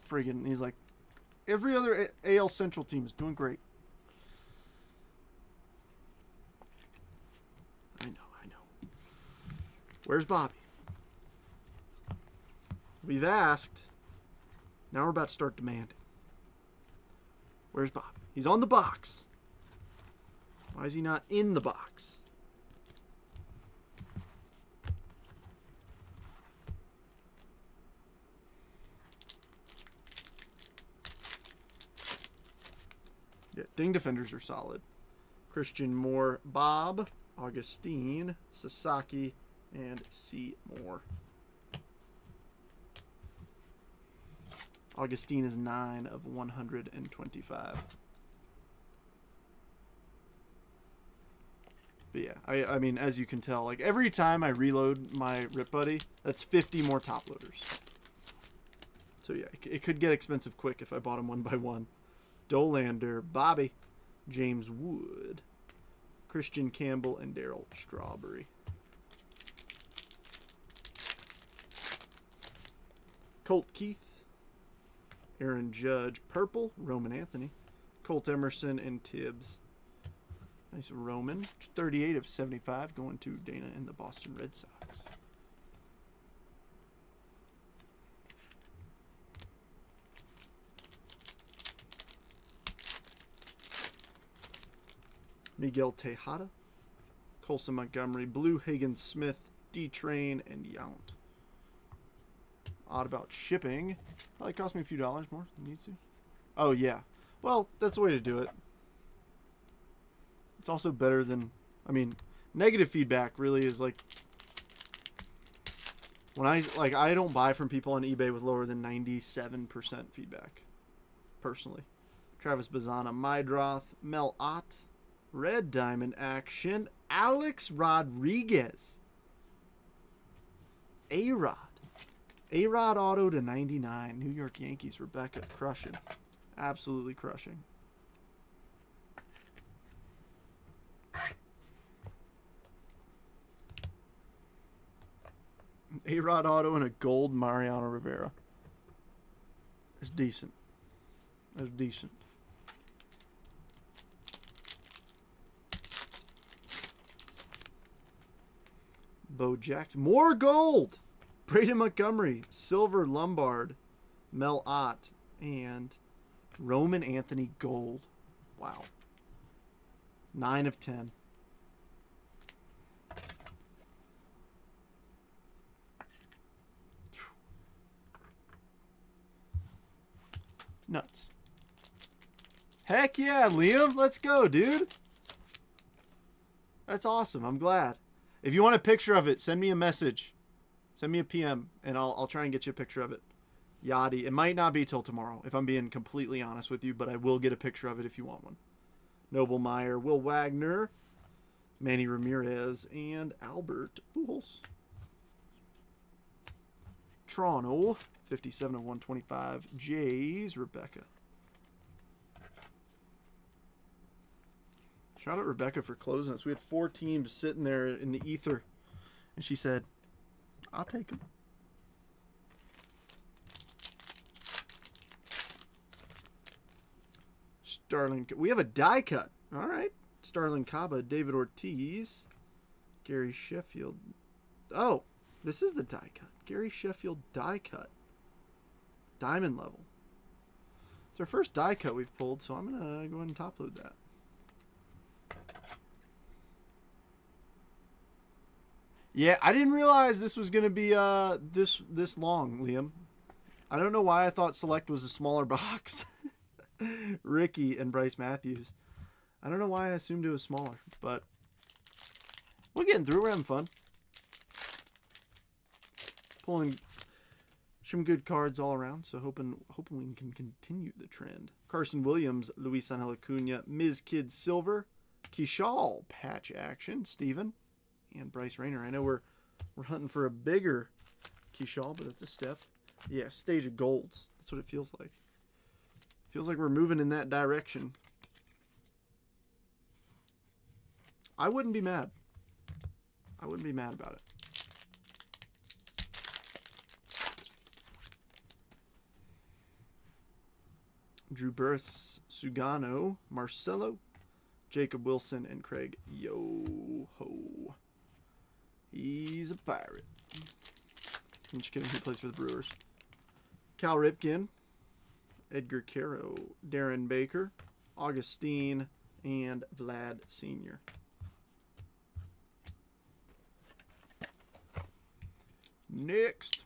friggin', he's like, every other AL Central team is doing great. I know. Where's Bobby? We've asked. Now we're about to start demanding. Where's Bobby? He's on the box. Why is he not in the box? Yeah, ding defenders are solid. Christian Moore, Bob, Augustine, Sasaki, and C. Moore. Augustine is 9 of 125. But yeah, I mean, as you can tell, like every time I reload my Rip Buddy, that's 50 more top loaders. So yeah, it could get expensive quick if I bought them one by one. Dolander, Bobby, James Wood, Christian Campbell, and Darryl Strawberry. Colt Keith, Aaron Judge, purple, Roman Anthony, Colt Emerson, and Tibbs. Nice Roman, 38 of 75, going to Dana and the Boston Red Sox. Miguel Tejada, Colson Montgomery, Blue Higgins Smith, D-Train, and Yount. Odd about shipping. Probably cost me a few dollars more than it needs to. Oh, yeah. Well, that's the way to do it. It's also better than... I mean, negative feedback really is like... When I don't buy from people on eBay with lower than 97% feedback. Personally. Travis Bazana, Mydroth, Mel Ott, Red Diamond Action, Alex Rodriguez. A-Rod. A-Rod auto to 99. New York Yankees, Rebecca, crushing. Absolutely crushing. A-Rod auto and a gold Mariano Rivera. It's decent. It's decent. Bo Jackson. More gold! Braden Montgomery. Silver Lombard. Mel Ott. And Roman Anthony gold. Wow. 9 of 10. Nuts. Heck yeah, Liam. Let's go, dude. That's awesome. I'm glad. If you want a picture of it, send me a message. Send me a PM, and I'll try and get you a picture of it. Yachty. It might not be till tomorrow, if I'm being completely honest with you, but I will get a picture of it if you want one. Noble Meyer, Will Wagner, Manny Ramirez, and Albert Pujols. Toronto, 57 of 125. Jays, Rebecca. Shout out Rebecca for closing us. We had 4 teams sitting there in the ether, and she said, I'll take them. Starling, we have a die cut. All right. Starling Caba, David Ortiz, Gary Sheffield. Oh, this is the die cut. Gary Sheffield die cut. Diamond level. It's our first die cut we've pulled, so I'm going to go ahead and top load that. Yeah, I didn't realize this was going to be this long, Liam. I don't know why I thought Select was a smaller box. Ricky and Bryce Matthews. I don't know why I assumed it was smaller, but we're getting through. We're having fun. Pulling some good cards all around, so hoping we can continue the trend. Carson Williams, Luis Angel Acuna, Ms. Kid Silver, Kishal patch action, Steven, and Bryce Rayner. I know we're hunting for a bigger Kishal, but it's a step. Yeah, stage of golds. That's what it feels like. Feels like we're moving in that direction. I wouldn't be mad. I wouldn't be mad about it. Drew Burris, Sugano, Marcelo, Jacob Wilson, and Craig Yoho. He's a Pirate. I'm just kidding. He plays for the Brewers. Cal Ripken, Edgar Caro, Darren Baker, Augustine, and Vlad Sr. Next.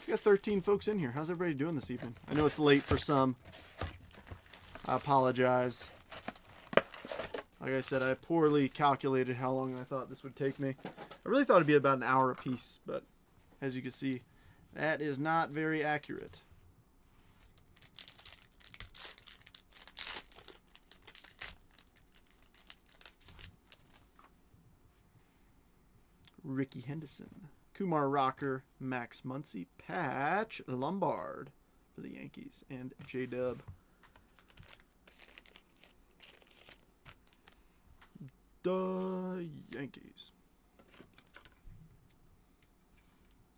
We got 13 folks in here. How's everybody doing this evening? I know it's late for some. I apologize. Like I said, I poorly calculated how long I thought this would take me. I really thought it'd be about an hour a piece, but as you can see, that is not very accurate. Ricky Henderson, Kumar Rocker, Max Muncy, Patch Lombard for the Yankees, and J-Dub. The Yankees.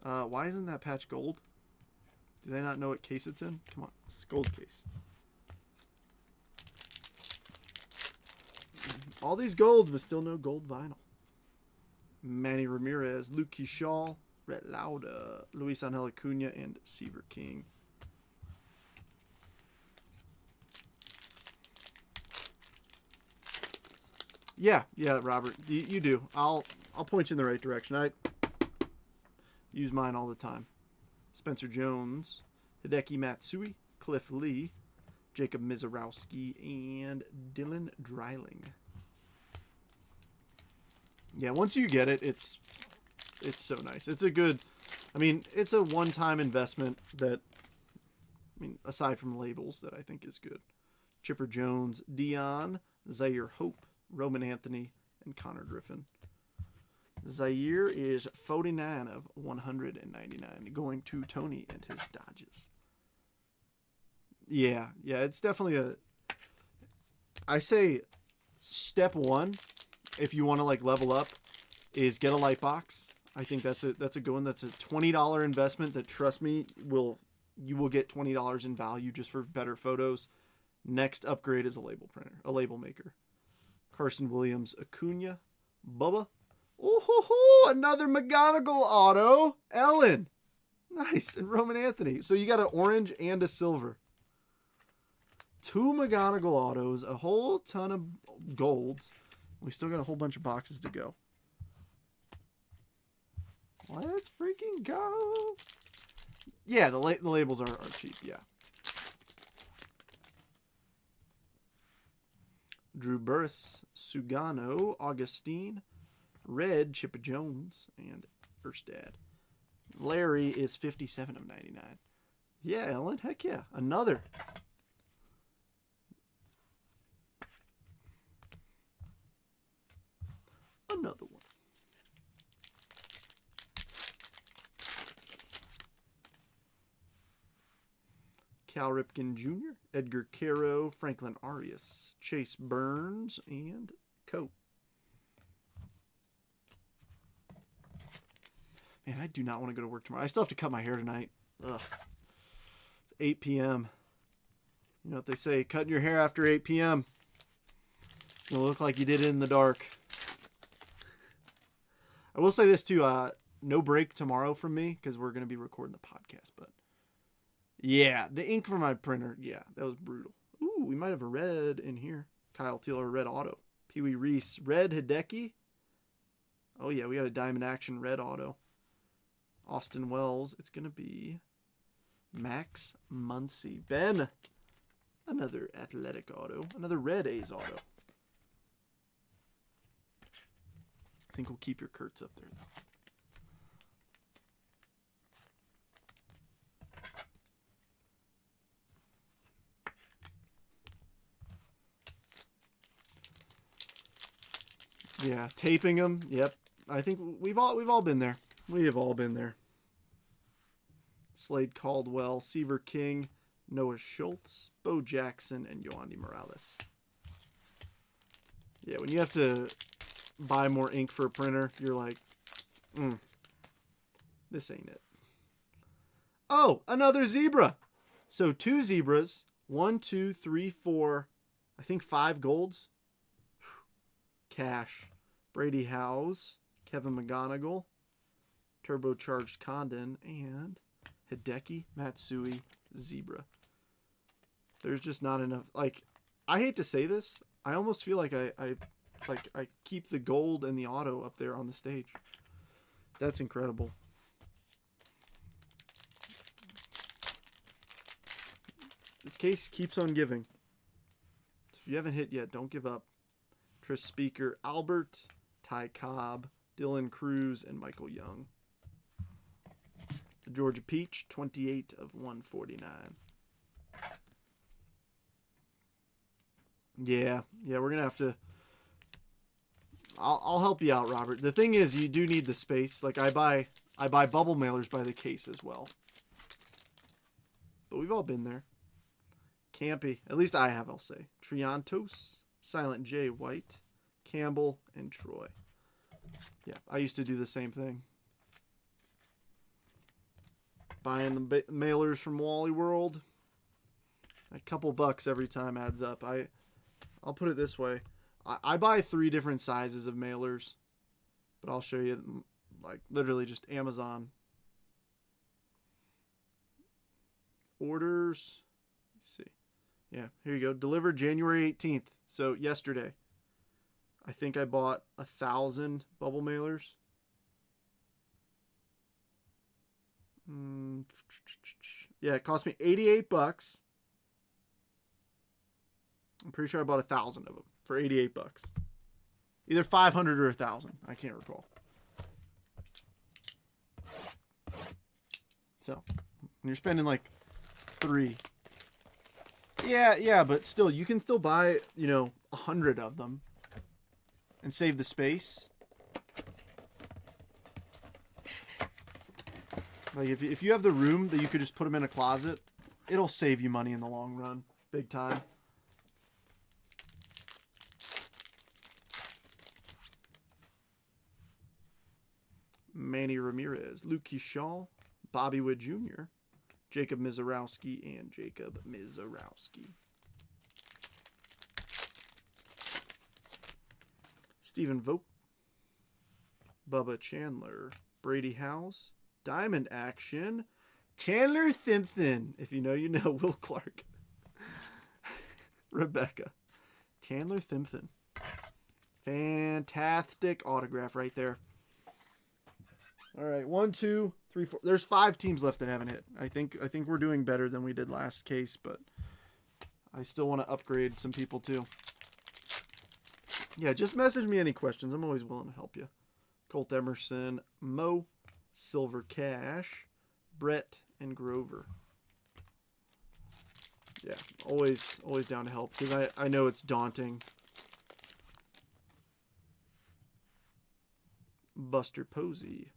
Why isn't that patch gold? Do they not know what case it's in? Come on, it's a gold case. All these gold, but still no gold vinyl. Manny Ramirez, Luke Kishal, Rhett Lauda, Luis Angel Acuna, and Seaver King. Yeah, Robert, you do. I'll point you in the right direction. I use mine all the time. Spencer Jones, Hideki Matsui, Cliff Lee, Jacob Mizorowski, and Dylan Dreiling. Yeah, once you get it, it's so nice. It's a good, I mean, it's a one-time investment that, I mean, aside from labels, that I think is good. Chipper Jones, Dion, Zaire Hope, Roman Anthony, and Connor Griffin. Zaire is 49 of 199, going to Tony and his Dodges. Yeah, it's definitely I say step one, if you want to like level up, is get a light box. I think that's a good one. That's a $20 investment that, trust me, you will get $20 in value just for better photos. Next upgrade is a label printer, a label maker. Carson Williams, Acuna, Bubba. Oh, another McGonagall auto. Ellen. Nice. And Roman Anthony. So you got an orange and a silver. 2 McGonagall autos, a whole ton of golds. We still got a whole bunch of boxes to go. Let's freaking go. Yeah, the labels are cheap, yeah. Drew Burris, Sugano, Augustine, Red, Chipper Jones, and Erstad. Larry is 57 of 99. Yeah, Ellen, heck yeah. Another. Another one. Cal Ripken Jr., Edgar Caro, Franklin Arias, Chase Burns, and Cope. Man, I do not want to go to work tomorrow. I still have to cut my hair tonight. Ugh. It's 8 p.m. You know what they say, cutting your hair after 8 p.m. It's going to look like you did it in the dark. I will say this too, no break tomorrow from me because we're going to be recording the podcast, but yeah, the ink for my printer, yeah, that was brutal. Ooh, we might have a red in here. Kyle Tiller, red auto. Pee Wee Reese, red Hideki. Oh yeah, we got a Diamond Action red auto. Austin Wells, it's going to be Max Muncy. Ben, another athletic auto. Another red A's auto. I think we'll keep your Kurtz up there, though. Yeah, taping them. Yep. I think we've all been there. We have all been there. Slade Caldwell, Seaver King, Noah Schultz, Bo Jackson, and Yohandy Morales. Yeah, when you have to buy more ink for a printer, you're like, this ain't it. Oh, another zebra. So 2 zebras. 1, 2, 3, 4. I think 5 golds. Cash. Brady Howes, Kevin McGonigal, Turbocharged Condon, and Hideki Matsui Zebra. There's just not enough. Like, I hate to say this. I almost feel like I keep the gold and the auto up there on the stage. That's incredible. This case keeps on giving. If you haven't hit yet, don't give up. Tris Speaker, Albert, Ty Cobb, Dylan Cruz, and Michael Young. The Georgia Peach, 28 of 149. Yeah, we're going to have to... I'll help you out, Robert. The thing is, you do need the space. Like, I buy bubble mailers by the case as well. But we've all been there. Campy. At least I have, I'll say. Triantos, Silent J. White, Campbell, and Troy. Yeah, I used to do the same thing. Buying the mailers from Wally World. A couple bucks every time adds up. I'll put it this way. I buy 3 different sizes of mailers. But I'll show you, like, literally just Amazon. Orders. Let's see. Yeah, here you go. Delivered January 18th. So, yesterday. I think I bought 1,000 bubble mailers. Yeah, it cost me $88. I'm pretty sure I bought 1,000 of them for $88. Either 500 or 1,000. I can't recall. So, when you're spending like 3. Yeah, but still, you can still buy, 100 of them and save the space. Like if you have the room that you could just put them in a closet, it'll save you money in the long run, big time. Manny Ramirez, Luke Keyshaw, Bobby Wood Jr., Jacob Mizorowski, and Jacob Mizorowski. Stephen Vogt, Bubba Chandler, Brady Howes, Diamond Action, Chandler Simpson. If you know, you know. Will Clark, Rebecca, Chandler Simpson. Fantastic autograph right there. All right, 1, 2, 3, 4. There's 5 teams left that haven't hit. I think we're doing better than we did last case, but I still want to upgrade some people too. Yeah, just message me any questions. I'm always willing to help you. Colt Emerson, Mo, Silver Cash, Brett, and Grover. Yeah, always down to help because I know it's daunting. Buster Posey,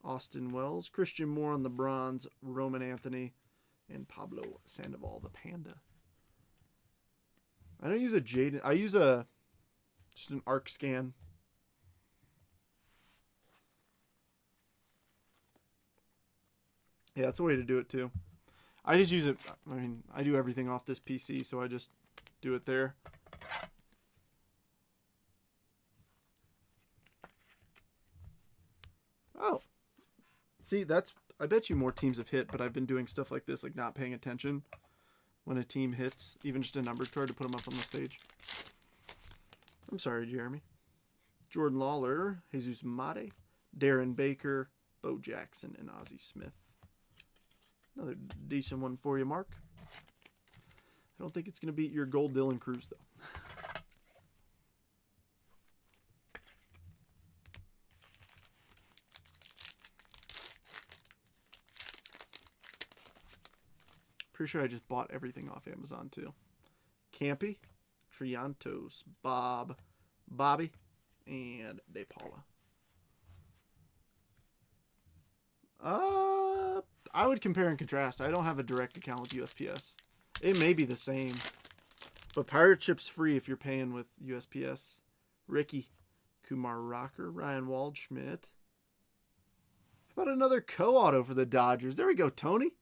Austin Wells, Christian Moore on the bronze, Roman Anthony, and Pablo Sandoval, the Panda. I don't use a Jaden. I use just an arc scan. Yeah, that's a way to do it too. I just use it. I mean, I do everything off this PC, so I just do it there. Oh. See, I bet you more teams have hit, but I've been doing stuff like this, like not paying attention when a team hits, even just a numbered card to put them up on the stage. I'm sorry, Jeremy. Jordan Lawler, Jesus Mate, Darren Baker, Bo Jackson, and Ozzie Smith. Another decent one for you, Mark. I don't think it's going to beat your gold Dylan Cruz, though. Pretty sure I just bought everything off Amazon, too. Campy, Triantos, Bobby, and De Paula. I would compare and contrast. I don't have a direct account with USPS. It may be the same. But Pirate Chip's free if you're paying with USPS. Ricky, Kumar Rocker, Ryan Waldschmidt. How about another co-auto for the Dodgers? There we go, Tony.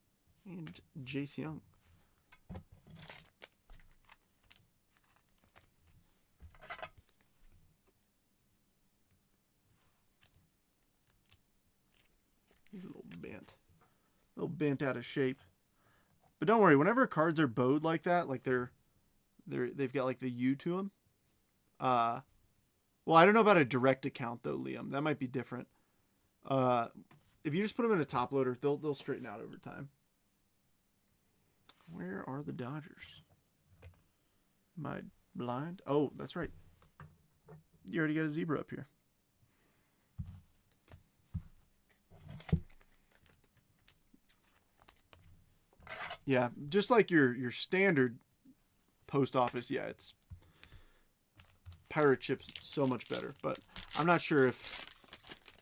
And Jace Young. He's a little bent out of shape. But don't worry, whenever cards are bowed like that, like they've got like the U to them. Well, I don't know about a direct account though, Liam. That might be different. If you just put them in a top loader, they'll straighten out over time. Where are the Dodgers? Am I blind? Oh, that's right. You already got a zebra up here. Yeah, just like your standard post office, yeah, it's Pirate Chip's so much better. But I'm not sure if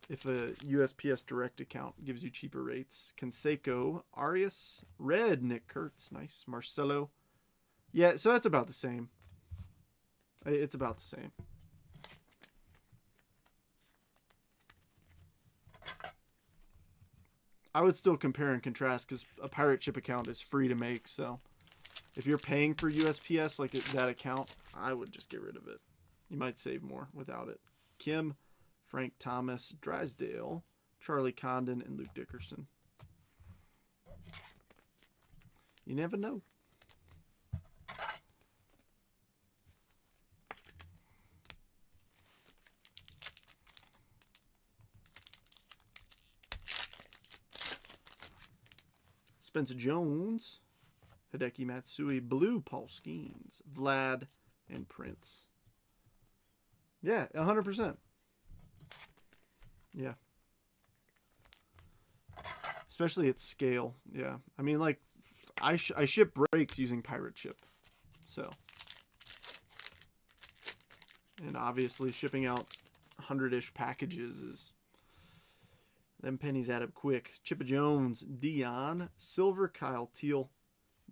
a USPS direct account gives you cheaper rates. Canseco, Arias, Red, Nick Kurtz, nice. Marcelo. Yeah, so that's about the same. It's about the same. I would still compare and contrast because a Pirate Chip account is free to make. So if you're paying for USPS, like that account, I would just get rid of it. You might save more without it. Kim, Frank Thomas, Drysdale, Charlie Condon, and Luke Dickerson. You never know. Spencer Jones, Hideki Matsui, blue Paul Skeens, Vlad, and Prince. Yeah, 100%. Yeah. Especially at scale. Yeah. I mean, like, I ship breaks using Pirate Ship. So. And obviously shipping out 100-ish packages is... Them pennies add up quick. Chippa Jones, Dion, silver Kyle Teal,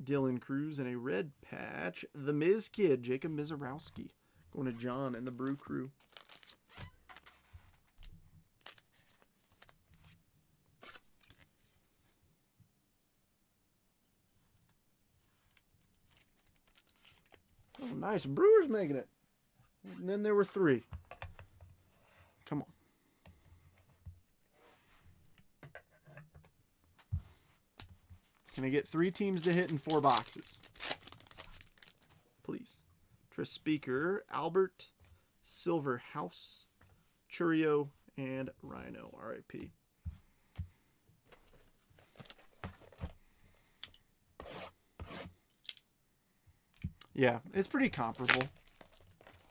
Dylan Cruz, and a red patch. The Miz Kid, Jacob Mizorowski. Going to John and the Brew Crew. Oh, nice. Brewers making it. And then there were 3. Come on. Can I get 3 teams to hit in 4 boxes? Please. Tris Speaker, Albert, Silver House, Churio, and Rhino. RIP. Yeah, it's pretty comparable.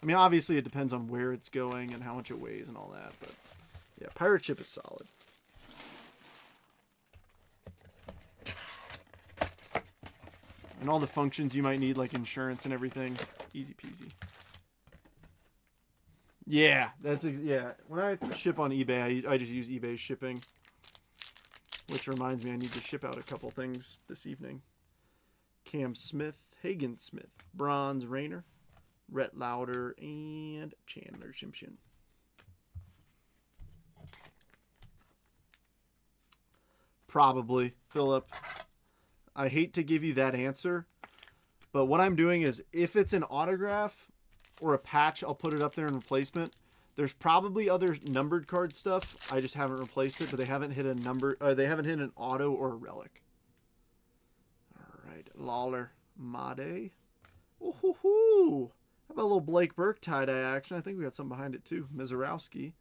I mean, obviously it depends on where it's going and how much it weighs and all that, but yeah, Pirate Ship is solid. And all the functions you might need, like insurance and everything, easy peasy. Yeah, yeah. When I ship on eBay, I just use eBay shipping, which reminds me I need to ship out a couple things this evening. Cam Smith, Hagen Smith, Bronze Rayner, Rhett Lauder, and Chandler Shimshin. Probably, Philip. I hate to give you that answer, but what I'm doing is if it's an autograph or a patch, I'll put it up there in replacement. There's probably other numbered card stuff. I just haven't replaced it, but they haven't hit a number. They haven't hit an auto or a relic. All right, Lawler, Made. Ooh, how about a little Blake Burke tie-dye action? I think we got something behind it too. Mizorowski.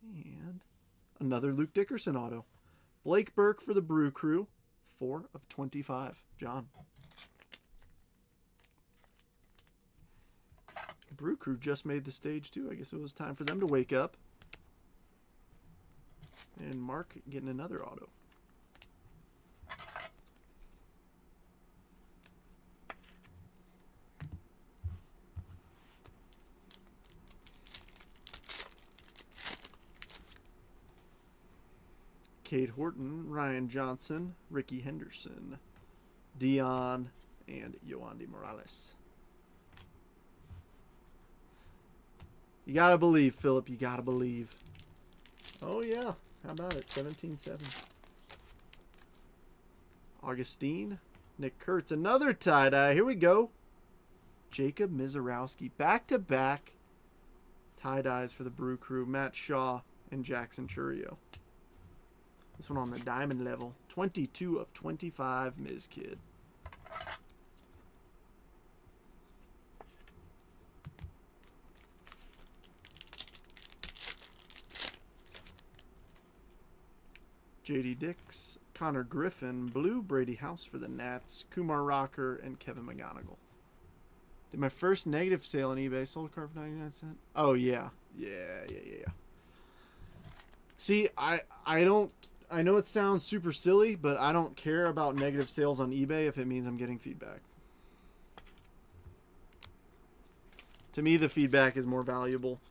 And another Luke Dickerson auto. Blake Burke for the Brew Crew. 4 of 25. John. Brew Crew just made the stage too. I guess it was time for them to wake up. And Mark getting another auto. Cade Horton, Ryan Johnson, Ricky Henderson, Dion, and Yoandy Morales. You gotta believe, Philip. You gotta believe. Oh, yeah. How about it? 17-7. Augustine, Nick Kurtz, another tie-dye. Here we go. Jacob Mizorowski. Back-to-back tie-dyes for the Brew Crew. Matt Shaw and Jackson Churio. This one on the diamond level. 22 of 25, Miz Kid. J.D. Dix, Connor Griffin, blue Brady House for the Nats, Kumar Rocker, and Kevin McGonigal. Did my first negative sale on eBay, sold a car for 99 cents? Oh, yeah. Yeah. See, I know it sounds super silly, but I don't care about negative sales on eBay if it means I'm getting feedback. To me, the feedback is more valuable.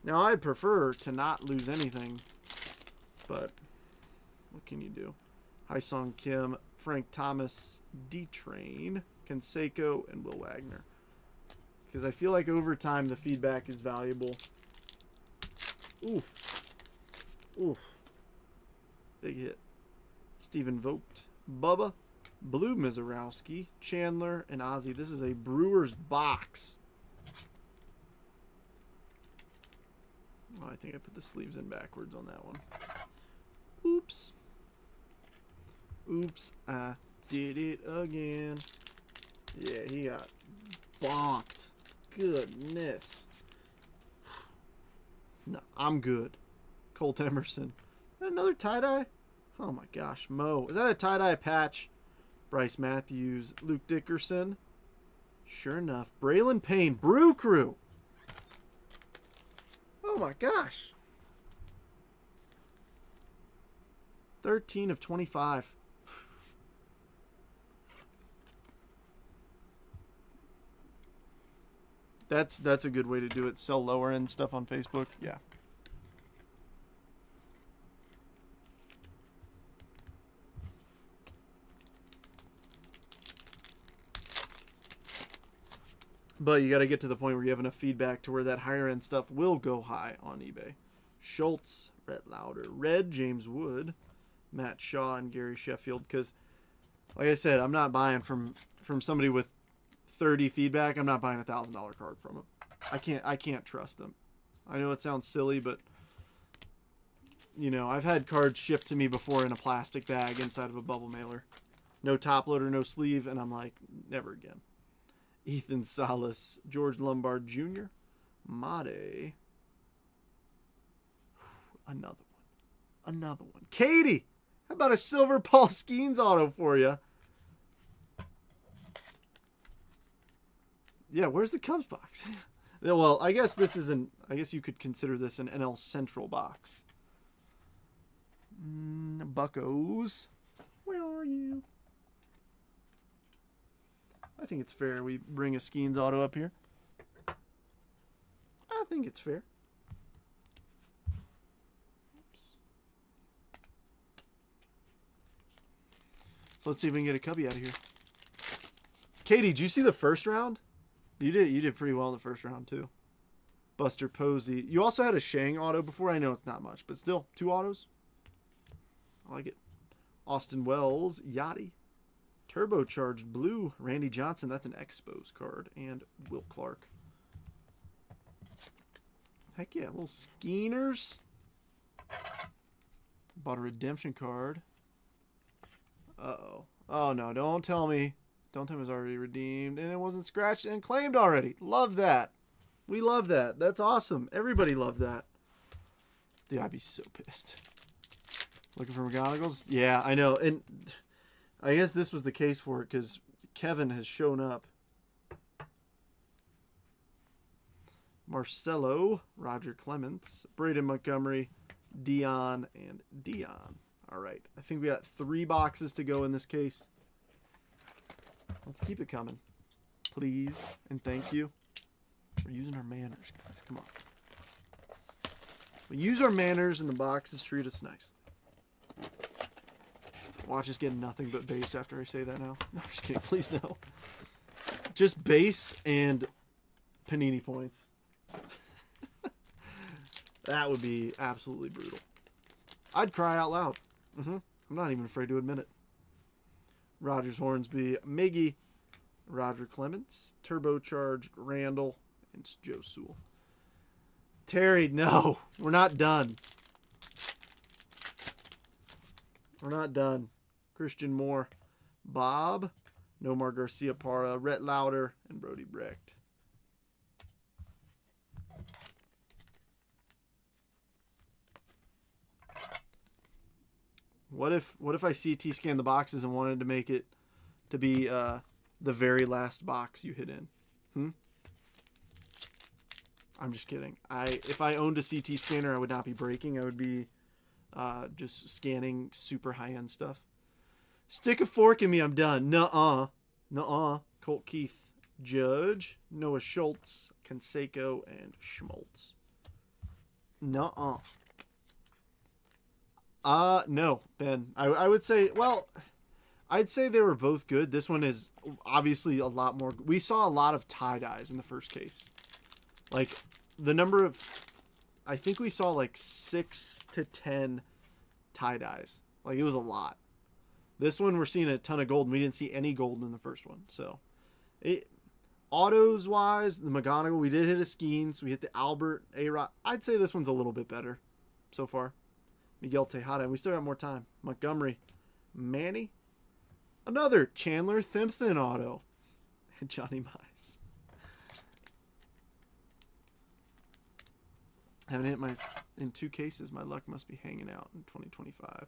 Now, I'd prefer to not lose anything, but what can you do? Hyesung Kim, Frank Thomas, D-Train, Canseco, and Will Wagner. Because I feel like over time, the feedback is valuable. Oof. Big hit. Steven Vogt, Bubba, Blue Mizorowski, Chandler, and Ozzy. This is a Brewers box. Oh, I think I put the sleeves in backwards on that one. Oops. I did it again. Yeah, he got bonked. Goodness. No, I'm good. Colt Emerson. Another tie-dye? Oh my gosh, Mo. Is that a tie-dye patch? Bryce Matthews, Luke Dickerson. Sure enough. Braylon Payne, Brew Crew. Oh my gosh. 13 of 25. That's a good way to do it. Sell lower end stuff on Facebook. Yeah. But you got to get to the point where you have enough feedback to where that higher end stuff will go high on eBay. Schultz, Rhett Lauder, Red, James Wood, Matt Shaw, and Gary Sheffield. Because, like I said, I'm not buying from somebody with 30 feedback. I'm not buying a $1,000 card from him. I can't trust him. I know it sounds silly, but you know, I've had cards shipped to me before in a plastic bag inside of a bubble mailer. No top loader, no sleeve, and I'm like, never again. Ethan Salas, George Lombard Jr., Made. Another one. Katie, how about a silver Paul Skeens auto for you? Yeah, where's the Cubs box? Well, I guess this is I guess you could consider this an NL Central box. Buccos. Where are you? I think it's fair we bring a Skeens auto up here. I think it's fair. Oops. So let's see if we can get a Cubby out of here. Katie, did you see the first round? You did pretty well in the first round too. Buster Posey. You also had a Shang auto before. I know it's not much, but still, 2 autos. I like it. Austin Wells, Yachty. Turbocharged Blue, Randy Johnson. That's an Expos card. And Will Clark. Heck yeah, little Skeeners. Bought a redemption card. Uh-oh. Oh, no, don't tell me. Don't tell me it was already redeemed. And it wasn't scratched and claimed already. Love that. We love that. That's awesome. Everybody loved that. Dude, I'd be so pissed. Looking for McGonagals? Yeah, I know. And I guess this was the case for it because Kevin has shown up. Marcelo, Roger Clements, Braden Montgomery, Dion, and Dion. All right. I think we got 3 boxes to go in this case. Let's keep it coming. Please and thank you. We're using our manners, guys. Come on. We use our manners and the boxes treat us nicely. Watch us get nothing but base after I say that now. No, I'm just kidding. Please no. Just base and Panini points. That would be absolutely brutal. I'd cry out loud. I'm not even afraid to admit it. Rogers Hornsby, Miggy, Roger Clements, Turbocharged Randall, and Joe Sewell. Terry, no. We're not done. We're not done. Christian Moore, Bob, Nomar Garcia Parra, Rhett Lauder, and Brody Brecht. What if I CT scan the boxes and wanted to make it to be the very last box you hit in? I'm just kidding. If I owned a CT scanner, I would not be breaking. I would be just scanning super high-end stuff. Stick a fork in me, I'm done. Nuh-uh. Nuh-uh. Colt Keith, Judge, Noah Schultz, Canseco, and Schmaltz. Nuh-uh. No, Ben. I would say, well, I'd say they were both good. This one is obviously a lot more. We saw a lot of tie-dyes in the first case. Like, the number of, I think we saw like 6 to 10 tie-dyes. Like, it was a lot. This one, we're seeing a ton of gold, and we didn't see any gold in the first one. So, autos-wise, the McGonagall, we did hit a Skeens. We hit the Albert, A-Rod. I'd say this one's a little bit better so far. Miguel Tejada, and we still got more time. Montgomery, Manny, another Chandler Thimpton auto, and Johnny Mize. Haven't hit in 2 cases. My luck must be hanging out in 2025.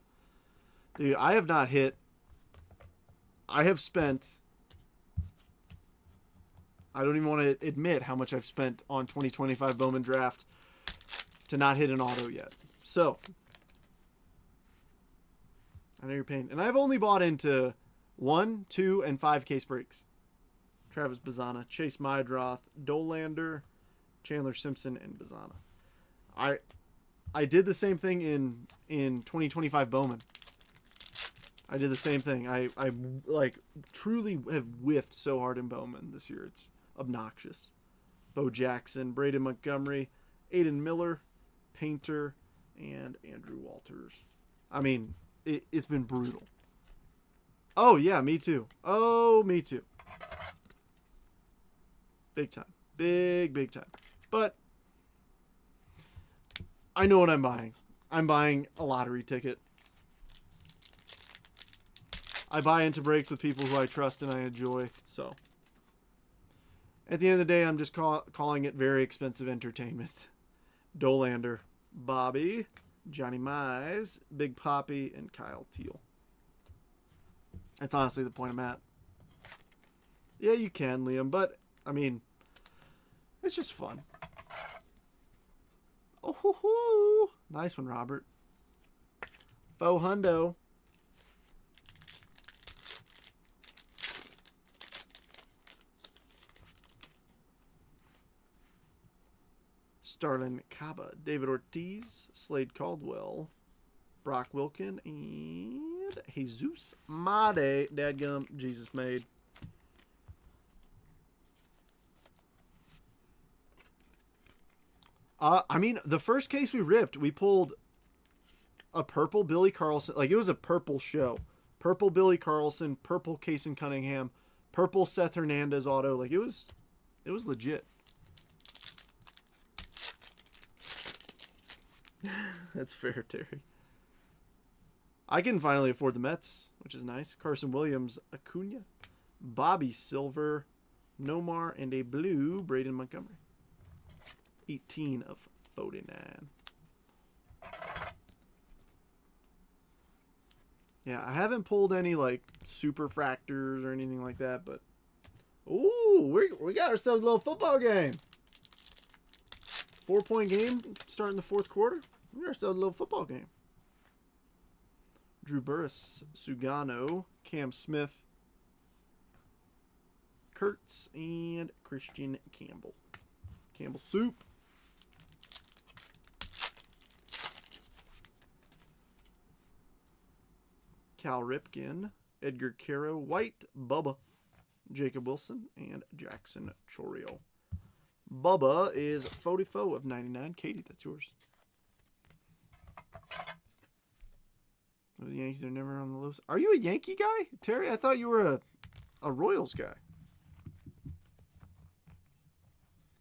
Dude, I have not hit. I have spent. I don't even want to admit how much I've spent on 2025 Bowman Draft to not hit an auto yet. So, I know you're paying. And I've only bought into 1, 2, and 5 case breaks. Travis Bazana, Chase Mydroth, Dolander, Chandler Simpson, and Bazana. I did the same thing in 2025 Bowman. I did the same thing. I like truly have whiffed so hard in Bowman this year. It's obnoxious. Bo Jackson, Braden Montgomery, Aiden Miller, Painter, and Andrew Walters. I mean, it's been brutal. Oh, yeah, me too. Oh, me too. Big time. Big time. But I know what I'm buying. I'm buying a lottery ticket. I buy into breaks with people who I trust and I enjoy. So, at the end of the day, I'm just calling it very expensive entertainment. Dolander, Bobby, Johnny Mize, Big Poppy, and Kyle Teal. That's honestly the point I'm at. Yeah, you can, Liam, but, I mean, it's just fun. Oh, hoo, hoo. Nice one, Robert. Faux hundo. Starlin Caba, David Ortiz, Slade Caldwell, Brock Wilkin, and Jesus Made. Dadgum, Jesus made. I mean, the first case we ripped, we pulled a purple Billy Carlson. Like, it was a purple show. Purple Billy Carlson, purple Kason Cunningham, purple Seth Hernandez auto. Like, it was legit. That's fair, Terry. I can finally afford the Mets, which is nice. Carson Williams, Acuna, Bobby Silver, Nomar, and a blue Braden Montgomery. 18 of 49. Yeah, I haven't pulled any, like, super fractors or anything like that, but... Ooh, we got ourselves a little football game. 4-point game starting the fourth quarter. We got ourselves a little football game. Drew Burris, Sugano, Cam Smith, Kurtz, and Christian Campbell. Campbell Soup. Cal Ripken, Edgar Caro, White, Bubba, Jacob Wilson, and Jackson Chorio. Bubba is 44 of 99. Katie, that's yours. The Yankees are never on the loose. Are you a Yankee guy? Terry, I thought you were a Royals guy.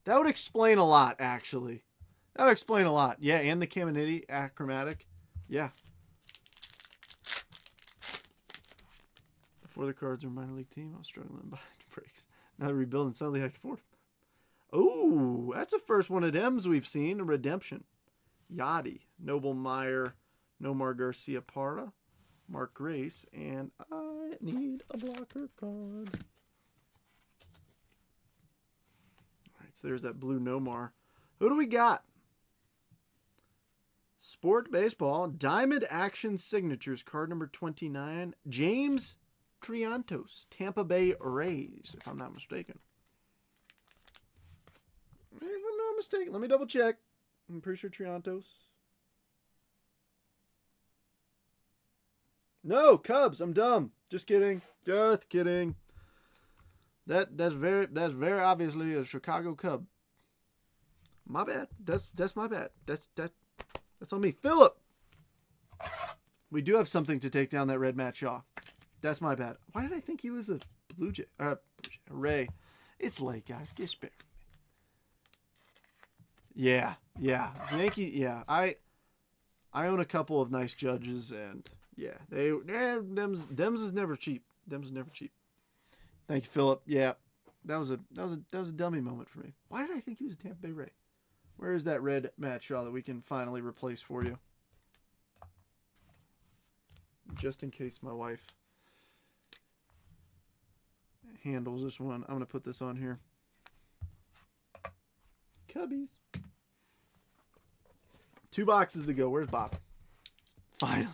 That would explain a lot, actually. That would explain a lot. Yeah, and the Caminiti achromatic. Yeah. Before the Cards were a minor league team, I was struggling behind breaks. Now they're rebuilding, suddenly I can afford them. Ooh, that's the first one of them's we've seen. A redemption. Yachty, Noble Meyer, Nomar Garcia Parra, Mark Grace, and I need a blocker card. Alright, so there's that blue Nomar. Who do we got? Sport Baseball, Diamond Action Signatures, card number 29. James Triantos, Tampa Bay Rays, if I'm not mistaken. If I'm not mistaken, let me double check. I'm pretty sure Triantos. No, Cubs. I'm dumb. Just kidding. Just kidding. That's very obviously a Chicago Cub. My bad. That's my bad. That's on me. Philip. We do have something to take down that red Matt Shaw. That's my bad. Why did I think he was a Blue Jay? A Ray. It's late, guys. Get spared. Yeah. Yankee. Yeah. I own a couple of nice Judges, and yeah, them's is never cheap. Them's is never cheap. Thank you, Philip. Yeah, that was a dummy moment for me. Why did I think he was a Tampa Bay Ray? Where is that red Matt Shaw that we can finally replace for you? just in case my wife handles this one. I'm going to put this on here. Cubbies. 2 boxes to go. Where's Bob? Finally.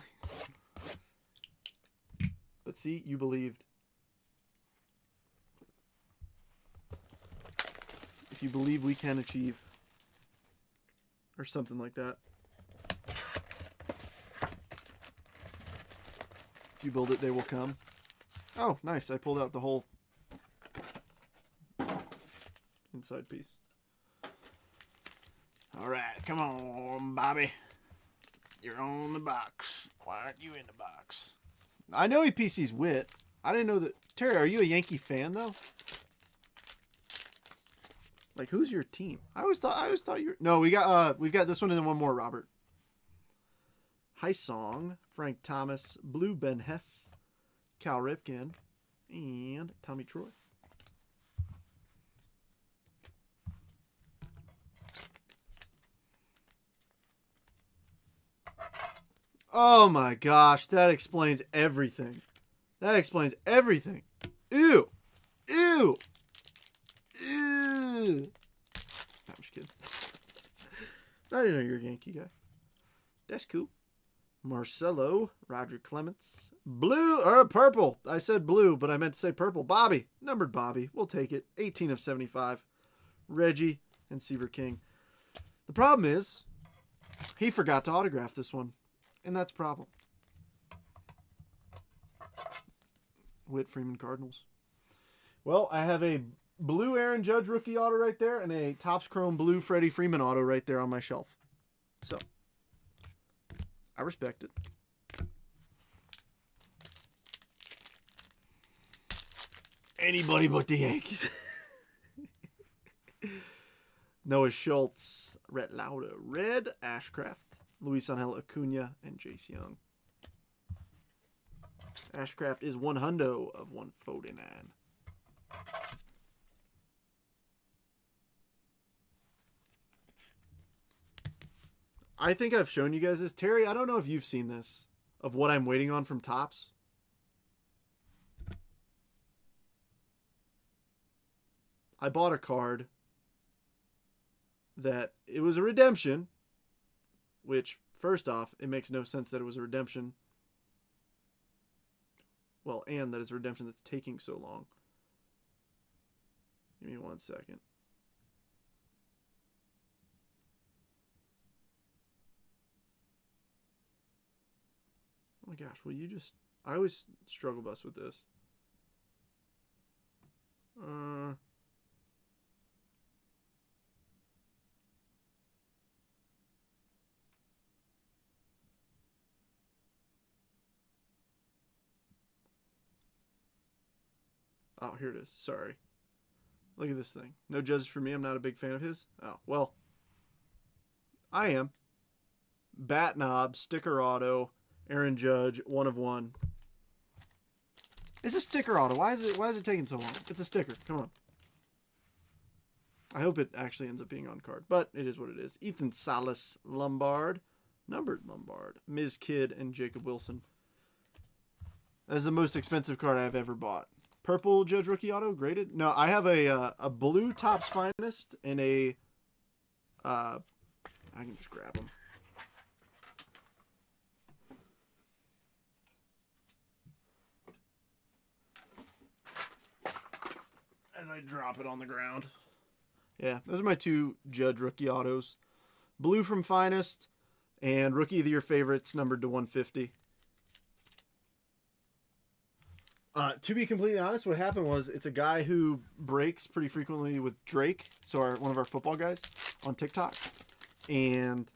But see, you believed. If you believe, we can achieve. Or something like that. If you build it, they will come. Oh, nice. I pulled out the whole inside piece. All right, come on, Bobby. You're on the box. Why aren't you in the box? I know he PC's Wit. I didn't know that. Terry, are you a Yankee fan though? Like, who's your team? I always thought you were. No, we've got this one and then one more, Robert. Song, Frank Thomas, Blue Ben Hess, Cal Ripken, and Tommy Troy. Oh my gosh, that explains everything. That explains everything. Ew. Ew. Ew. I'm just kidding. I didn't know you're a Yankee guy. That's cool. Marcelo, Roger Clemens, blue or purple. I said blue, but I meant to say purple. Bobby, numbered Bobby. We'll take it. 18 of 75. Reggie and Seaver King. The problem is, he forgot to autograph this one, and that's a problem. Whit Freeman Cardinals. Well, I have a blue Aaron Judge rookie auto right there, and a Topps Chrome blue Freddie Freeman auto right there on my shelf. So, I respect it. Anybody but the Yankees. Noah Schultz, Rhett Lauda, Red Ashcraft, Luis Angel Acuna, and Jace Young. Ashcraft is 100 of 149. I think I've shown you guys this. Terry, I don't know if you've seen this, of what I'm waiting on from Topps. I bought a card that it was a redemption, which, first off, it makes no sense that it was a redemption. Well, and that it's a redemption that's taking so long. Give me 1 second. Oh my gosh, will you just... I always struggle bus with this. Oh, here it is. Sorry. Look at this thing. No judges for me. I'm not a big fan of his. Oh, well. I am. Bat knob, sticker auto, Aaron Judge, 1 of 1. It's a sticker auto. Why is it taking so long? It's a sticker. Come on. I hope it actually ends up being on card, but it is what it is. Ethan Salas, Lombard, numbered Lombard, Ms. Kidd, and Jacob Wilson. That is the most expensive card I've ever bought. Purple Judge rookie auto graded. No, I have a blue Topps Finest and a. I can just grab them. As I drop it on the ground. Yeah, those are my 2 Judge rookie autos. Blue from Finest and Rookie of the Year favorites numbered to 150. To be completely honest, what happened was it's a guy who breaks pretty frequently with Drake, so one of our football guys on TikTok, and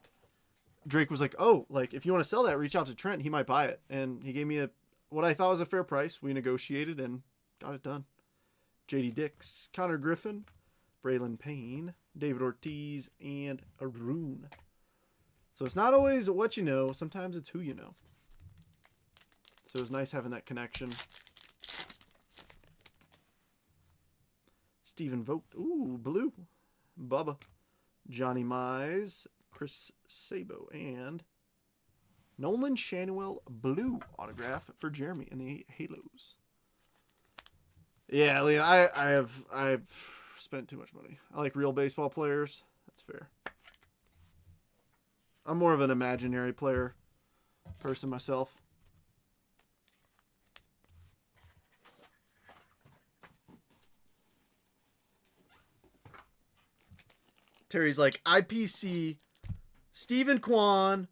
Drake was like, "Oh, like if you want to sell that, reach out to Trent. He might buy it." And he gave me what I thought was a fair price. We negotiated and got it done. J.D. Dix, Connor Griffin, Braylon Payne, David Ortiz, and Arun. So it's not always what you know. Sometimes it's who you know. So it was nice having that connection. Stephen Vogt. Ooh, blue. Bubba. Johnny Mize. Chris Sabo. And Nolan Shanuel blue autograph for Jeremy in the Halos. Yeah, Leah, I've spent too much money. I like real baseball players. That's fair. I'm more of an imaginary player person myself. Terry's like IPC, Stephen Kwan,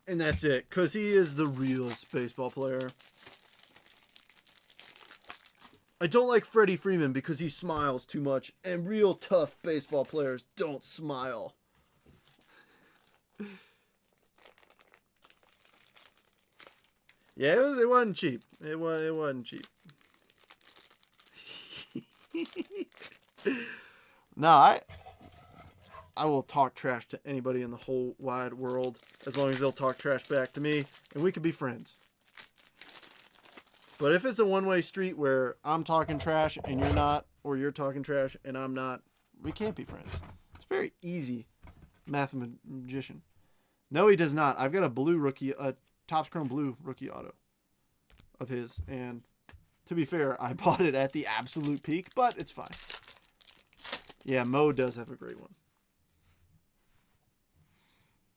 and that's it. Because he is the realest baseball player. I don't like Freddie Freeman because he smiles too much. And real tough baseball players don't smile. Yeah, it wasn't cheap. It wasn't cheap. No, I will talk trash to anybody in the whole wide world as long as they'll talk trash back to me and we could be friends. But if it's a one-way street where I'm talking trash and you're not, or you're talking trash and I'm not, we can't be friends. It's very easy, mathematician. No, he does not. I've got a Topps Chrome blue rookie auto of his, and to be fair, I bought it at the absolute peak, but it's fine. Yeah, Mo does have a great one.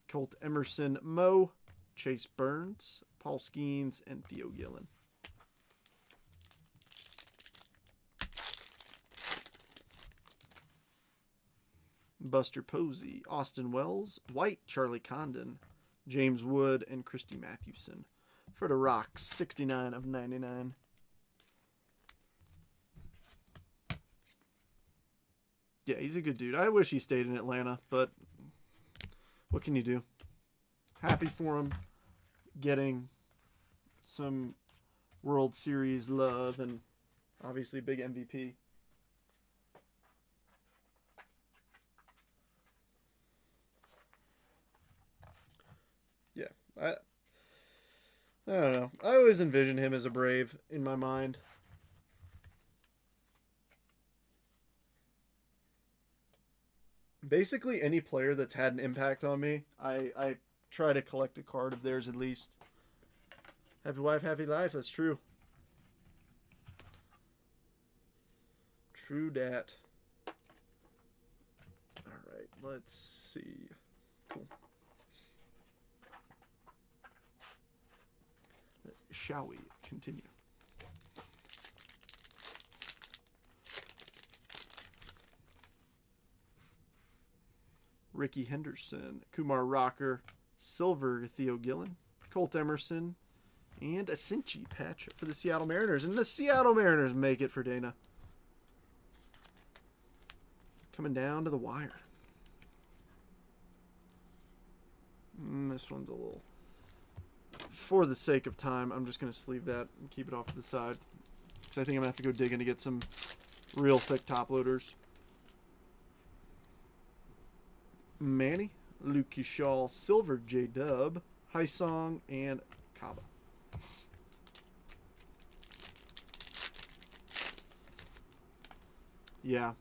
Colt Emerson, Mo, Chase Burns, Paul Skeens, and Theo Gillen. Buster Posey, Austin Wells, White, Charlie Condon, James Wood, and Christy Mathewson. For the Rocks, 69 of 99. Yeah, he's a good dude. I wish he stayed in Atlanta, but what can you do? Happy for him getting some World Series love and obviously big MVP. Yeah, I don't know. I always envision him as a Brave in my mind. Basically, any player that's had an impact on me, I try to collect a card of theirs at least. Happy wife, happy life. That's true. True dat. All right, let's see. Cool. Shall we continue? Ricky Henderson, Kumar Rocker, Silver Theo Gillen, Colt Emerson, and a Cincy patch for the Seattle Mariners. And the Seattle Mariners make it for Dana. Coming down to the wire. This one's a little... For the sake of time, I'm just going to sleeve that and keep it off to the side. Because I think I'm going to have to go digging to get some real thick top loaders. Manny, Luke Kershaw, Silver J-Dub, Haisong, and Kaba. Yeah.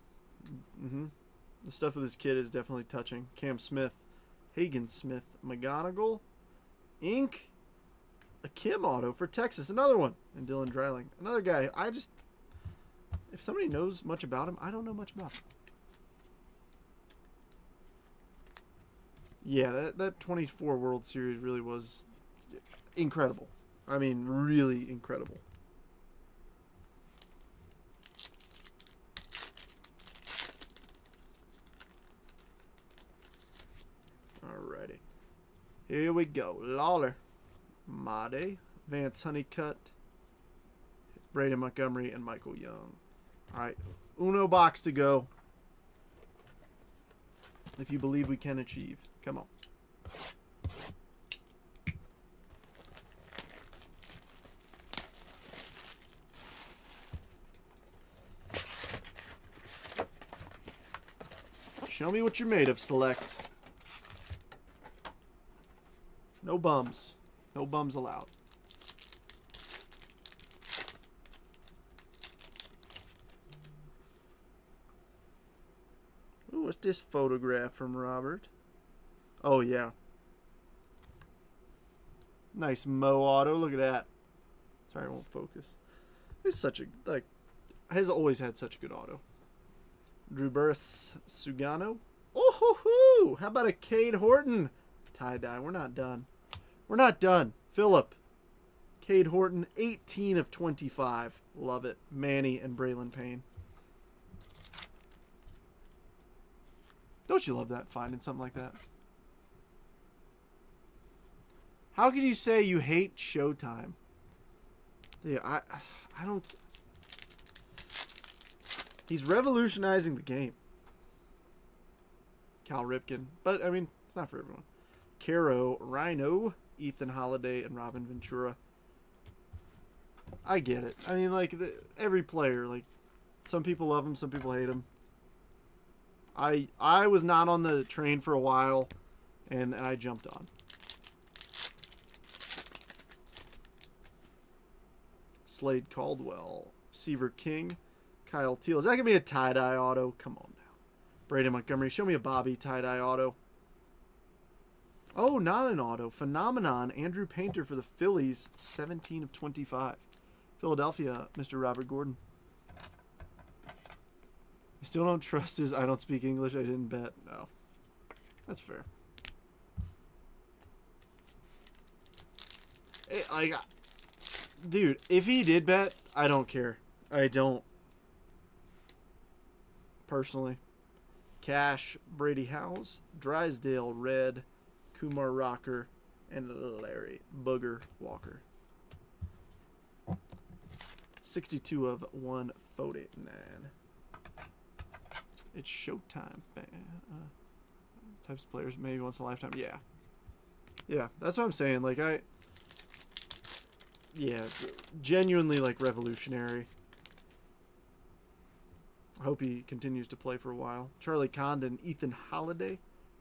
The stuff with this kid is definitely touching. Cam Smith, Hagen Smith, McGonigal, Ink, a Kim auto for Texas, another one, and Dylan Dreiling, another guy. If somebody knows much about him, I don't know much about him. Yeah, that 24 World Series really was incredible. I mean, really incredible. Alrighty. Here we go. Lawler, Made, Vance Honeycutt, Braden Montgomery, and Michael Young. Alright. Uno box to go. If you believe we can achieve. Come on. Show me what you're made of, Select. No bums. No bums allowed. Ooh, what's this photograph from Robert? Oh, yeah. Nice Mo auto. Look at that. Sorry, I won't focus. It's such a, like, has always had such a good auto. Drew Burress, Sugano. Oh, hoo, hoo. How about a Cade Horton? Tie-dye. We're not done. We're not done. Phillip. Cade Horton, 18 of 25. Love it. Manny and Braylon Payne. Don't you love that, finding something like that? How can you say you hate Showtime? Yeah, I don't... He's revolutionizing the game. Cal Ripken. But, I mean, it's not for everyone. Caro, Rhino, Ethan Holiday, and Robin Ventura. I get it. I mean, like, every player, like, some people love him, some people hate him. I was not on the train for a while, and I jumped on. Slade Caldwell, Seaver King, Kyle Teal. Is that going to be a tie-dye auto? Come on now. Braden Montgomery, show me a Bobby tie-dye auto. Oh, not an auto. Phenomenon, Andrew Painter for the Phillies, 17 of 25. Philadelphia, Mr. Robert Gordon. I still don't trust his I don't speak English, I didn't bet. No. That's fair. Dude, if he did bet, I don't care. I don't. Personally. Cash, Brady Howes, Drysdale Red, Kumar Rocker, and Larry Booger Walker. 62 of 149. It's Showtime. Types of players, maybe once in a lifetime. Yeah. Yeah, that's what I'm saying. Like, yeah, genuinely, like, revolutionary. I hope he continues to play for a while. Charlie Condon, Ethan Holiday,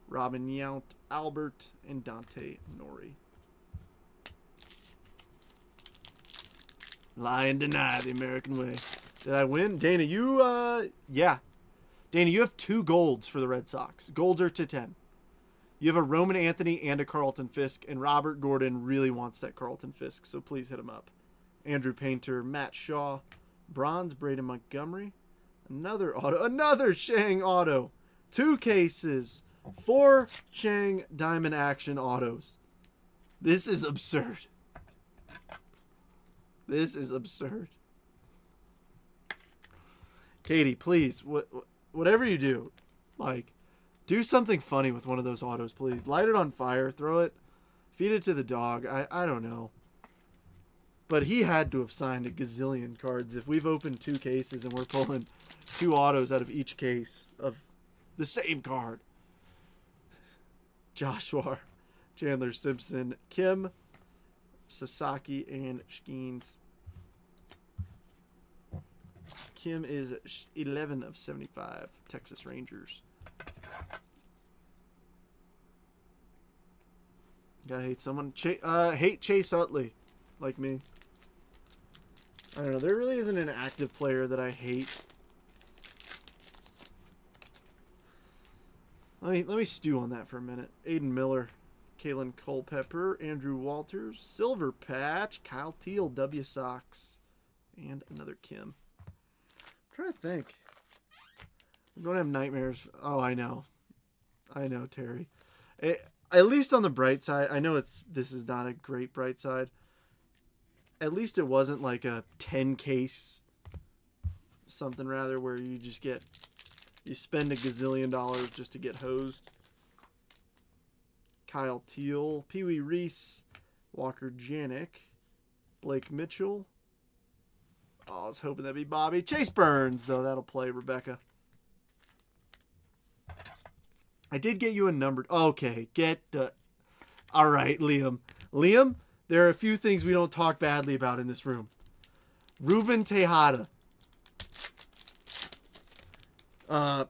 Robin Yount, Albert, and Dante Nori. Lie and deny the American way. Did I win? Dana, you, yeah. Dana, you have 2 golds for the Red Sox. Golds are to 10. You have a Roman Anthony and a Carlton Fisk, and Robert Gordon really wants that Carlton Fisk, so please hit him up. Andrew Painter, Matt Shaw, Bronze, Braden Montgomery, another auto, another Chang auto, 2 cases, 4 Chang Diamond Action autos. This is absurd. This is absurd. Katie, please, whatever you do, like, do something funny with one of those autos, please. Light it on fire, throw it, feed it to the dog. I don't know. But he had to have signed a gazillion cards. If we've opened 2 cases and we're pulling 2 autos out of each case of the same card. Joshua, Chandler Simpson, Kim, Sasaki, and Skeens. Kim is 11 of 75. Texas Rangers. Gotta hate someone. Hate Chase Utley, like me. I don't know. There really isn't an active player that I hate. Let me stew on that for a minute. Aiden Miller, Kalen Culpepper, Andrew Walters, Silver Patch, Kyle Teal, W Sox, and another Kim. I'm trying to think. I'm going to have nightmares. Oh, I know, Terry. At least on the bright side, I know this is not a great bright side. At least it wasn't like a 10 case something rather where you spend a gazillion dollars just to get hosed. Kyle Teal, Pee Wee Reese, Walker Janik, Blake Mitchell. Oh, I was hoping that'd be Bobby. Chase Burns, though, that'll play Rebecca. I did get you a numbered. Okay, all right, Liam. Liam, there are a few things we don't talk badly about in this room. Ruben Tejada.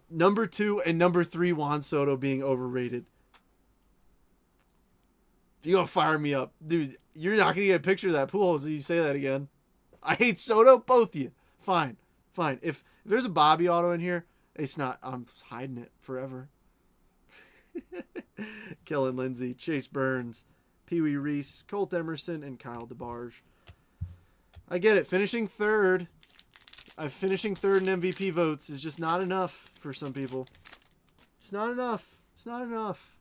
Number 2 and number 3 Juan Soto being overrated. You're going to fire me up. Dude, you're not going to get a picture of that pool so you say that again. I hate Soto, both of you. Fine. If there's a Bobby auto in here, it's not. I'm hiding it forever. Kellen Lindsay, Chase Burns, Pee Wee Reese, Colt Emerson, and Kyle DeBarge. I get it. Finishing third in MVP votes is just not enough for some people. It's not enough. It's not enough.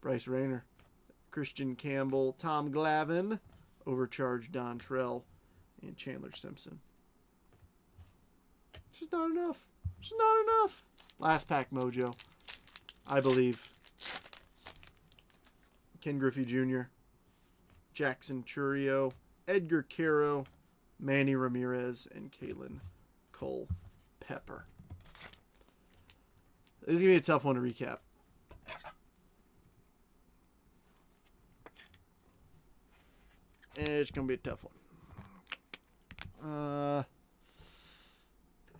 Bryce Rayner, Christian Campbell, Tom Glavine, Overcharged Dontrell, and Chandler Simpson. It's just not enough. It's just not enough. Last pack mojo, I believe. Ken Griffey Jr., Jackson Churio, Edgar Caro, Manny Ramirez, and Kalen Cole-Pepper. This is going to be a tough one to recap. It's going to be a tough one.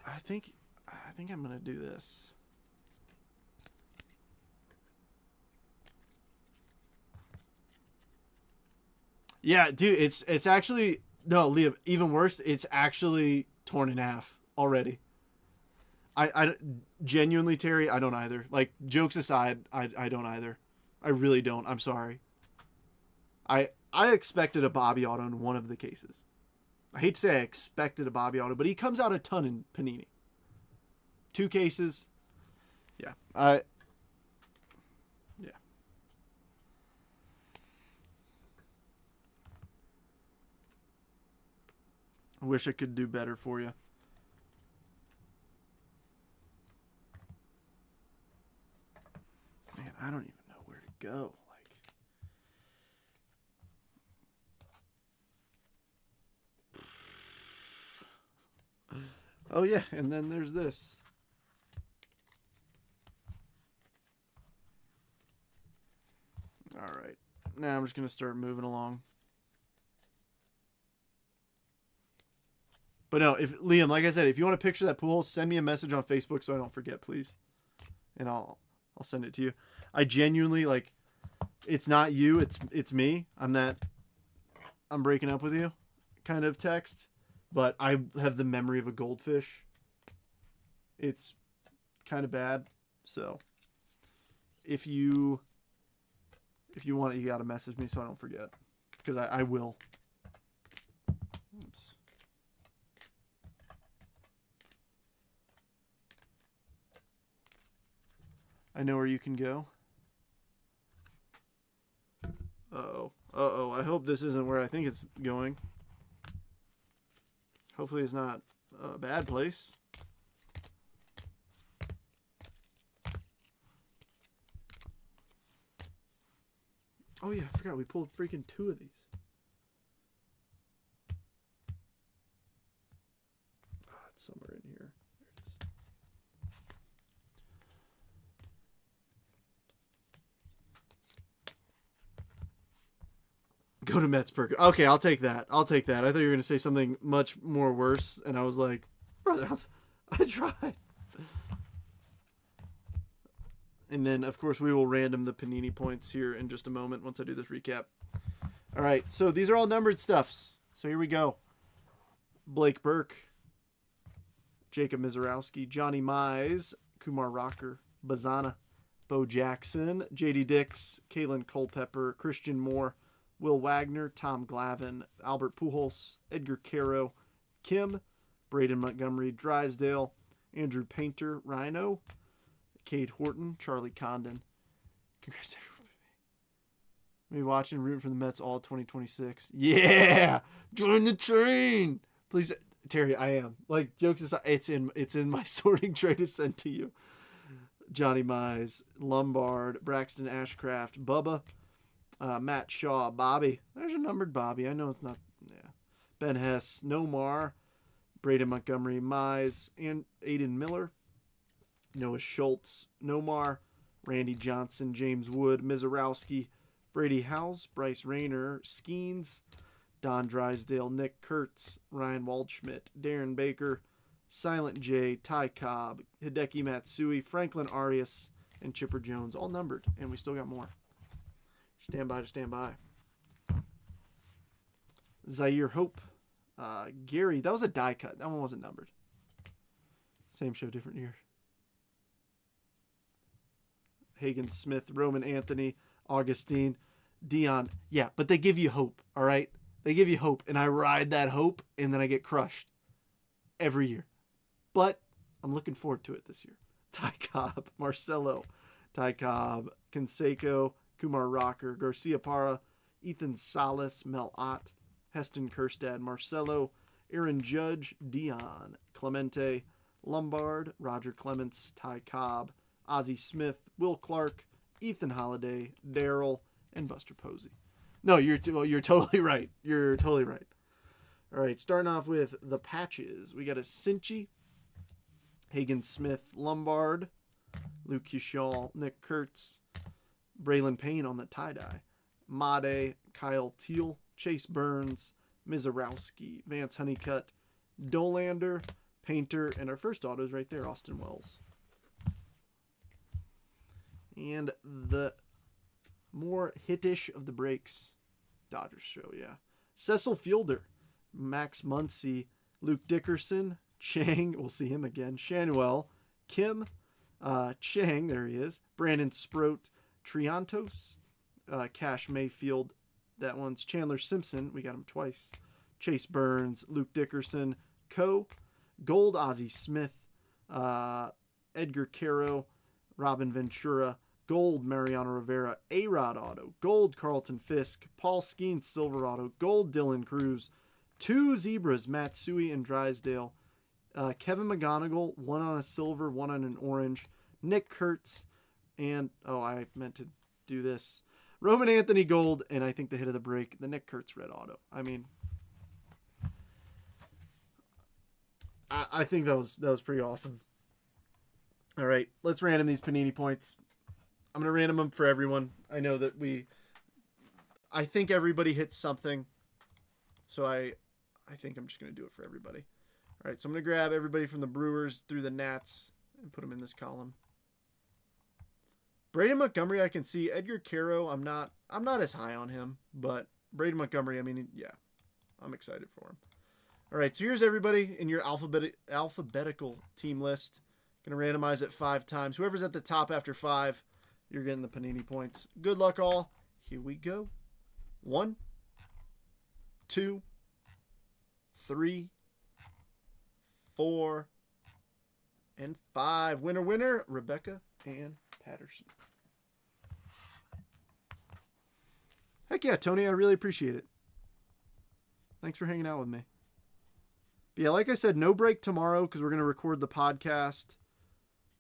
I think I'm going to do this. Yeah, dude, it's actually no, Liam, even worse, it's actually torn in half already. I genuinely, Terry, I don't either. Like, jokes aside, I don't either. I really don't. I'm sorry. I expected a Bobby auto in one of the cases. I hate to say I expected a Bobby auto, but he comes out a ton in Panini. 2 cases. Yeah. Yeah. I wish I could do better for you. Man, I don't even know where to go. Oh yeah, and then there's this. All right. Now I'm just going to start moving along. But no, if Liam, like I said, if you want to picture that pool, send me a message on Facebook so I don't forget, please. And I'll send it to you. I genuinely, like, it's not you, it's me. I'm breaking up with you kind of text, but I have the memory of a goldfish. It's kind of bad. So if you want it, you got to message me so I don't forget, because I will. Oops. I know where you can go. Uh-oh. Uh-oh. I hope this isn't where I think it's going. Hopefully it's not a bad place. Oh yeah, I forgot we pulled freaking 2 of these. Oh, it's somewhere in here. There it is. Go to Mets Perk. Okay, I'll take that. I thought you were going to say something much more worse, and I was like, brother, I tried. And then, of course, we will random the Panini points here in just a moment once I do this recap. All right, so these are all numbered stuffs. So here we go. Blake Burke, Jacob Mizorowski, Johnny Mize, Kumar Rocker, Bazana, Bo Jackson, J.D. Dix, Kalen Cole-Pepper, Christian Moore, Will Wagner, Tom Glavine, Albert Pujols, Edgar Caro, Kim, Braden Montgomery, Drysdale, Andrew Painter, Rhino, Cade Horton, Charlie Condon. Congrats, everybody. Me watching, rooting for the Mets all 2026. Yeah! Join the train! Please, Terry, I am. Like, jokes aside, it's in my sorting tray to send to you. Johnny Mize, Lombard, Braxton Ashcraft, Bubba, Matt Shaw, Bobby. There's a numbered Bobby. I know it's not. Yeah. Ben Hess, Nomar, Braden Montgomery, Mize, and Aiden Miller, Noah Schultz, Nomar, Randy Johnson, James Wood, Mizorowski, Brady Howes, Bryce Rayner, Skeens, Don Drysdale, Nick Kurtz, Ryan Waldschmidt, Darren Baker, Silent J, Ty Cobb, Hideki Matsui, Franklin Arias, and Chipper Jones, all numbered, and we still got more. Stand by to stand by. Zaire Hope. Gary. That was a die cut. That one wasn't numbered. Same show, different year. Hagen Smith. Roman Anthony. Augustine. Dion. Yeah, but they give you hope, all right? They give you hope, and I ride that hope, and then I get crushed every year. But I'm looking forward to it this year. Ty Cobb, Marcelo, Ty Cobb, Canseco, Kumar Rocker, Garcia Parra, Ethan Salas, Mel Ott, Heston Kerstad, Marcelo, Aaron Judge, Dion, Clemente, Lombard, Roger Clements, Ty Cobb, Ozzie Smith, Will Clark, Ethan Holiday, Daryl, and Buster Posey. No, you're totally right. You're totally right. All right, starting off with the patches. We got a Cinchi, Hagen Smith, Lombard, Luke Kuchel, Nick Kurtz, Braylon Payne on the tie-dye, Made, Kyle Teal, Chase Burns, Mizarowski, Vance Honeycutt, Dolander, Painter, and our first auto is right there, Austin Wells. And the more hitish of the breaks, Dodgers show, yeah. Cecil Fielder, Max Muncy, Luke Dickerson, Chang, we'll see him again, Shanuel, Kim, Chang, there he is, Brandon Sproat, Triantos, Cash Mayfield, that one's Chandler Simpson, we got him twice, Chase Burns, Luke Dickerson, Gold Ozzie Smith, Edgar Caro, Robin Ventura, Gold Mariano Rivera, A-Rod Auto, Gold Carlton Fisk, Paul Skeens Silver Auto, Gold Dylan Cruz, 2 Zebras, Matsui and Drysdale, Kevin McGonigal, 1 on a silver, 1 on an orange, Nick Kurtz, and, I meant to do this, Roman Anthony Gold, and I think the hit of the break, the Nick Kurtz red auto. I mean, I think that was pretty awesome. All right, let's random these Panini points. I'm going to random them for everyone. I know that I think everybody hits something, so I think I'm just going to do it for everybody. All right, so I'm going to grab everybody from the Brewers through the Nats and put them in this column. Braden Montgomery, I can see. Edgar Caro, I'm not as high on him, but Braden Montgomery, I mean, yeah, I'm excited for him. All right, so here's everybody in your alphabetical team list. Going to randomize it 5 times. Whoever's at the top after 5, you're getting the Panini points. Good luck, all. Here we go. 1, 2, 3, 4, and 5. Winner, Rebecca and Patterson. Heck yeah, Tony, I really appreciate it. Thanks for hanging out with me. But yeah, like I said, no break tomorrow because we're going to record the podcast.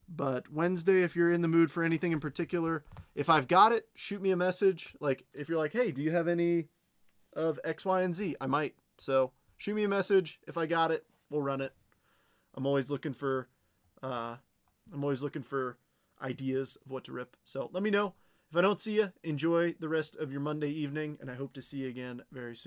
But Wednesday, if you're in the mood for anything in particular, if I've got it, shoot me a message. Like, if you're like, hey, do you have any of X, Y, and Z? I might. So shoot me a message. If I got it, we'll run it. I'm always looking for ideas of what to rip. So let me know. If I don't see you, enjoy the rest of your Monday evening, and I hope to see you again very soon.